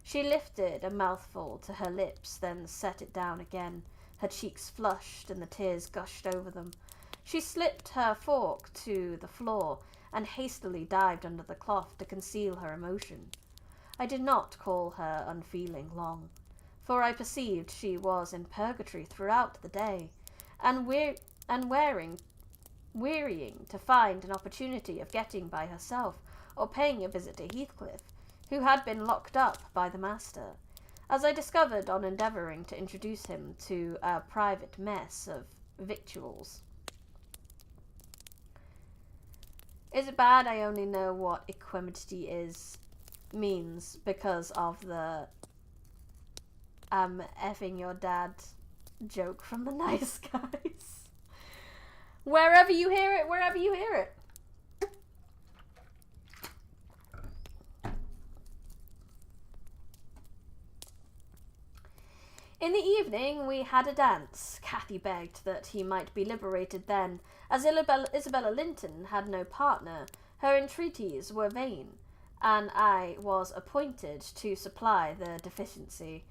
She lifted a mouthful to her lips, then set it down again. Her cheeks flushed and the tears gushed over them. She slipped her fork to the floor and hastily dived under the cloth to conceal her emotion. I did not call her unfeeling long, for I perceived she was in purgatory throughout the day, and wearying to find an opportunity of getting by herself or paying a visit to Heathcliff, who had been locked up by the master, as I discovered on endeavouring to introduce him to a private mess of victuals. Is it bad I only know what equanimity means because of the effing your dad joke from the Nice Guys? Wherever you hear it. In the evening we had a dance. Cathy begged that he might be liberated then, as Isabella Linton had no partner. Her entreaties were vain, and I was appointed to supply the deficiency.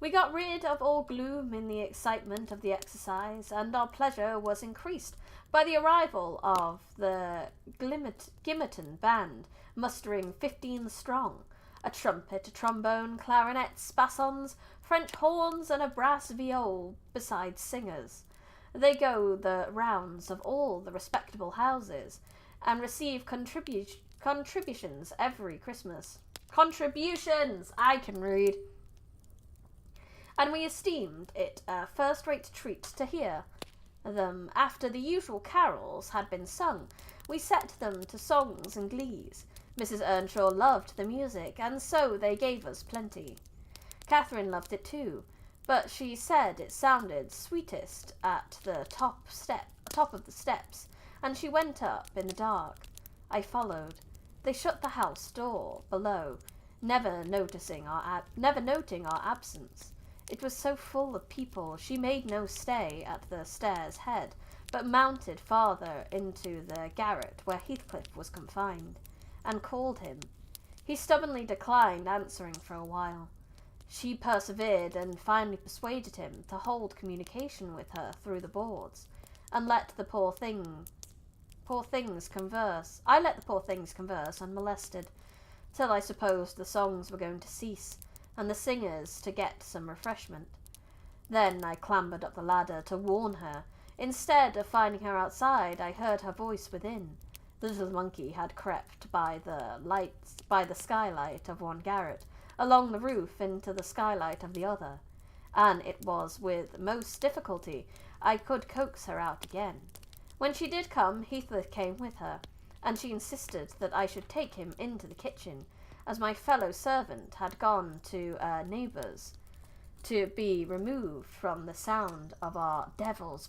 We got rid of all gloom in the excitement of the exercise, and our pleasure was increased by the arrival of the Gimmerton band, mustering 15 strong, a trumpet, a trombone, clarinets, bassons, French horns, and a brass viol, besides singers. They go the rounds of all the respectable houses, and receive contributions every Christmas. Contributions! I can read. And we esteemed it a first-rate treat to hear them after the usual carols had been sung. We set them to songs and glees. Mrs. Earnshaw loved the music, and so they gave us plenty. Catherine loved it too, but she said it sounded sweetest at the top of the steps, and she went up in the dark. I followed. They shut the house door below, never noting our absence. It was so full of people, she made no stay at the stairs' head, but mounted farther into the garret where Heathcliff was confined, and called him. He stubbornly declined answering for a while. She persevered, and finally persuaded him to hold communication with her through the boards, and let the poor things converse. I let the poor things converse unmolested, till I supposed the songs were going to cease, and the singers to get some refreshment. Then I clambered up the ladder to warn her. Instead of finding her outside, I heard her voice within. The little monkey had crept by the skylight of one garret, along the roof into the skylight of the other, and it was with most difficulty I could coax her out again. When she did come, Heathcliff came with her, and she insisted that I should take him into the kitchen, as my fellow servant had gone to a neighbour's to be removed from the sound of our devil's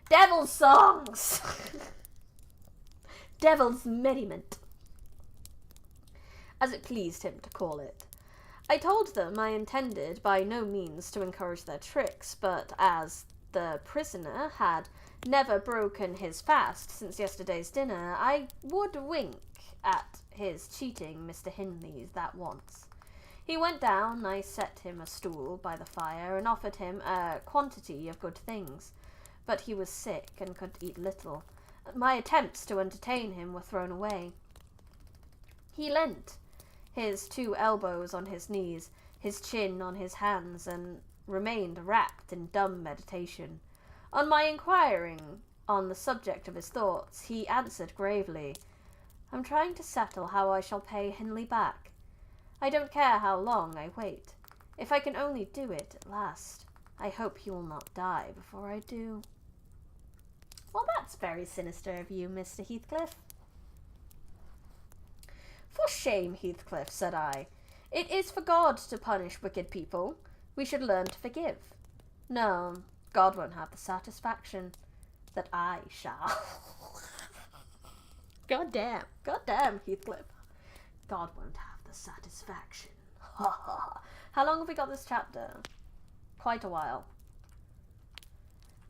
devil's songs, devil's merriment, as it pleased him to call it. I told them I intended by no means to encourage their tricks, but as the prisoner had never broken his fast since yesterday's dinner, I would wink at his cheating Mr. Hindley that once. He went down, I set him a stool by the fire, and offered him a quantity of good things, but he was sick and could eat little. My attempts to entertain him were thrown away. He leant his 2 elbows on his knees, his chin on his hands, and remained wrapped in dumb meditation. On my inquiring on the subject of his thoughts, he answered gravely, "I'm trying to settle how I shall pay Hindley back. I don't care how long I wait, if I can only do it at last. I hope he will not die before I do." Well, that's very sinister of you, Mr. Heathcliff. "For shame, Heathcliff," said I. "It is for God to punish wicked people. We should learn to forgive." "No, God won't have the satisfaction that I shall." God damn, Heathcliff. God won't have the satisfaction. Ha ha. How long have we got this chapter? Quite a while.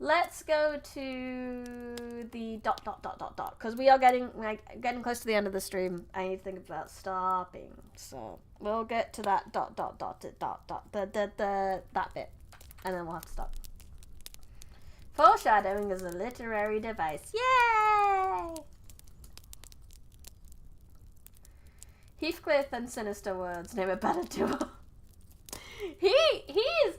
Let's go to the ... because we are getting close to the end of the stream. I need to think about stopping, so we'll get to that ... that bit, and then we'll have to stop. Foreshadowing is a literary device. Yay! Heathcliff and sinister words name a better duo. He's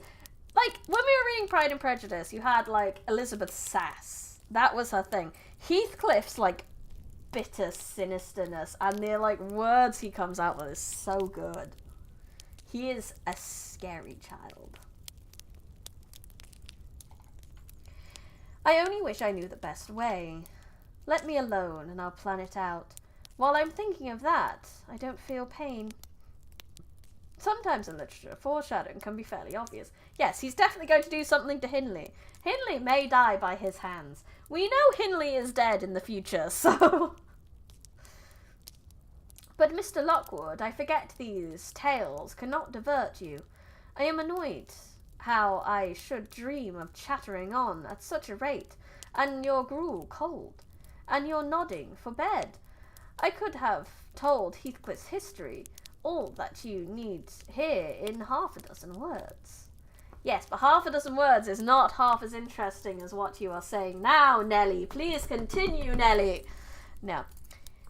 like, when we were reading Pride and Prejudice, you had like Elizabeth Sass. That was her thing. Heathcliff's like bitter sinisterness and the like words he comes out with is so good. He is a scary child. I only wish I knew the best way. Let me alone and I'll plan it out. While I'm thinking of that, I don't feel pain. Sometimes in literature, foreshadowing can be fairly obvious. Yes, he's definitely going to do something to Hindley. Hindley may die by his hands. We know Hindley is dead in the future, so... But Mr. Lockwood, I forget these tales cannot divert you. I am annoyed how I should dream of chattering on at such a rate, and your gruel cold, and your nodding for bed. I could have told Heathcliff's history all that you need hear in half a dozen words. Yes, but half a dozen words is not half as interesting as what you are saying now, Nelly. Please continue, Nelly. No.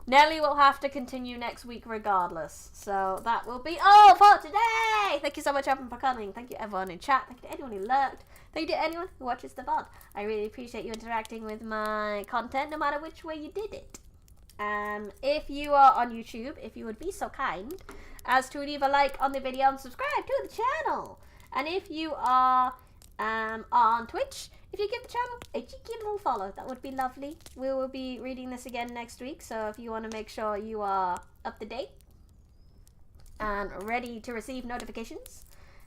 Nelly will have to continue next week regardless. So that will be all for today. Thank you so much, everyone, for coming. Thank you, everyone in chat. Thank you to anyone who lurked. Thank you to anyone who watches the VOD. I really appreciate you interacting with my content, no matter which way you did it. If you are on YouTube, if you would be so kind as to leave a like on the video and subscribe to the channel. And if you are on Twitch, if you give the channel a cheeky little follow, that would be lovely. We will be reading this again next week, so if you want to make sure you are up to date and ready to receive notifications,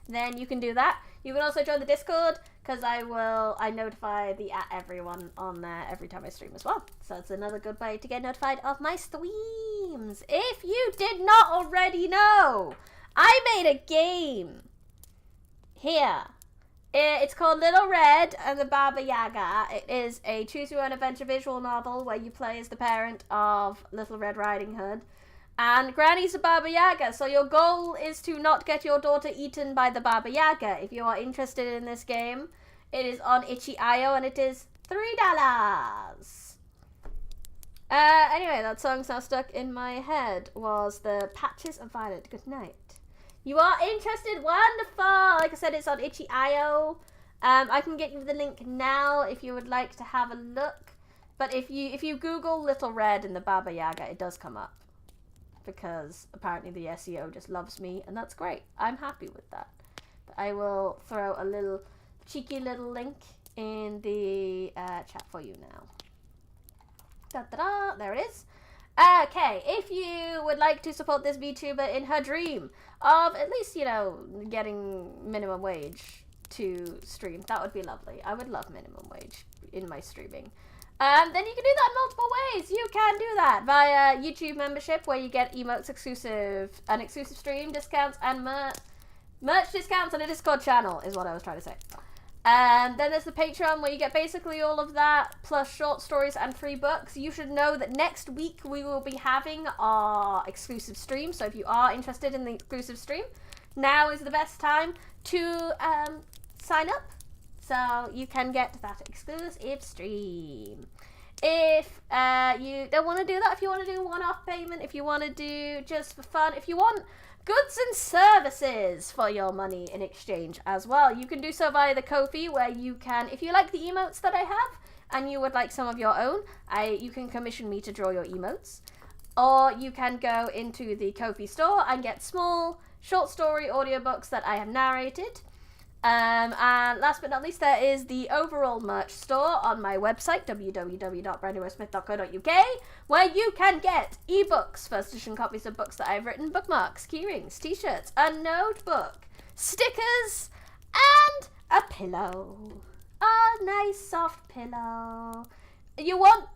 then you can do that. You can also join the Discord, because I notify everyone on there every time I stream as well. So it's another good way to get notified of my streams. If you did not already know, I made a game here. It's called Little Red and the Baba Yaga. It is a choose-your-own adventure visual novel where you play as the parent of Little Red Riding Hood. And Granny's a Baba Yaga, so your goal is to not get your daughter eaten by the Baba Yaga. If you are interested in this game, it is on itch.io and it is $3. Anyway, that song's now stuck in my head, was the Patches of Violet. Good night. You are interested? Wonderful! Like I said, it's on itch.io. I can get you the link now if you would like to have a look. But if you Google Little Red and the Baba Yaga, it does come up. Because apparently the SEO just loves me, and that's great. I'm happy with that. But I will throw a little cheeky little link in the chat for you now. Da-da-da, there it is. Okay, if you would like to support this VTuber in her dream of at least, getting minimum wage to stream, that would be lovely. I would love minimum wage in my streaming. Then you can do that in multiple ways. You can do that via YouTube membership, where you get emotes, exclusive stream discounts, and merch discounts, and a Discord channel is what I was trying to say. And then there's the Patreon, where you get basically all of that, plus short stories and free books. You should know that next week we will be having our exclusive stream. So if you are interested in the exclusive stream, now is the best time to sign up. So you can get that exclusive stream. If you don't want to do that, if you want to do one-off payment, if you want to do just for fun, if you want goods and services for your money in exchange as well, you can do so via the Kofi, where you can, if you like the emotes that I have and you would like some of your own, you can commission me to draw your emotes. Or you can go into the Kofi store and get small short story audiobooks that I have narrated. And last but not least, there is the overall merch store on my website, www.brandywesmith.co.uk, where you can get ebooks, first edition copies of books that I've written, bookmarks, keyrings, t-shirts, a notebook, stickers, and a pillow. A nice soft pillow. You want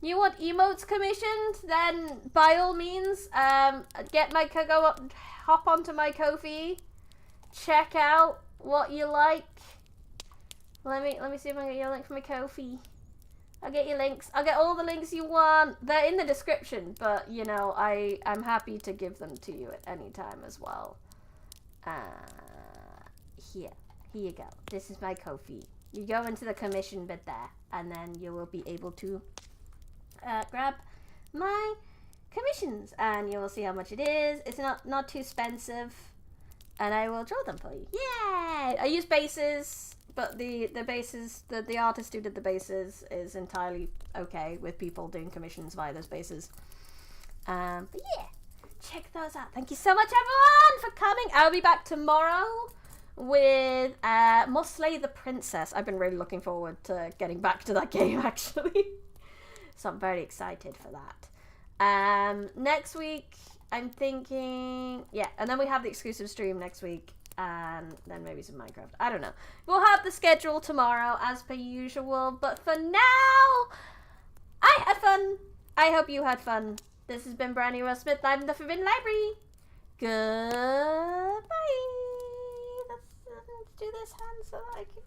emotes commissioned? Then by all means, hop onto my Kofi. Check out what you like. Let me see if I can get you a link for my Kofi. I'll get you links. I'll get all the links you want. They're in the description, but I'm happy to give them to you at any time as well. Here you go. This is my Kofi. You go into the commission bit there, and then you will be able to grab my commissions, and you will see how much it is. It's not too expensive. And I will draw them for you. Yay! I use bases, but the bases, the artist who did the bases is entirely okay with people doing commissions via those bases. But yeah, check those out. Thank you so much, everyone, for coming. I'll be back tomorrow with more Slay the Princess. I've been really looking forward to getting back to that game, actually. So I'm very excited for that. Next week, I'm thinking, yeah, and then we have the exclusive stream next week, and then maybe some Minecraft. I don't know. We'll have the schedule tomorrow, as per usual, but for now, I had fun. I hope you had fun. This has been Brandy Rose Smith, live in the Forbidden Library. Goodbye. Let's do this hand so I can...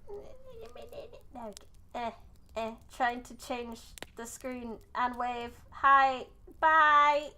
trying to change the screen and wave. Hi. Bye.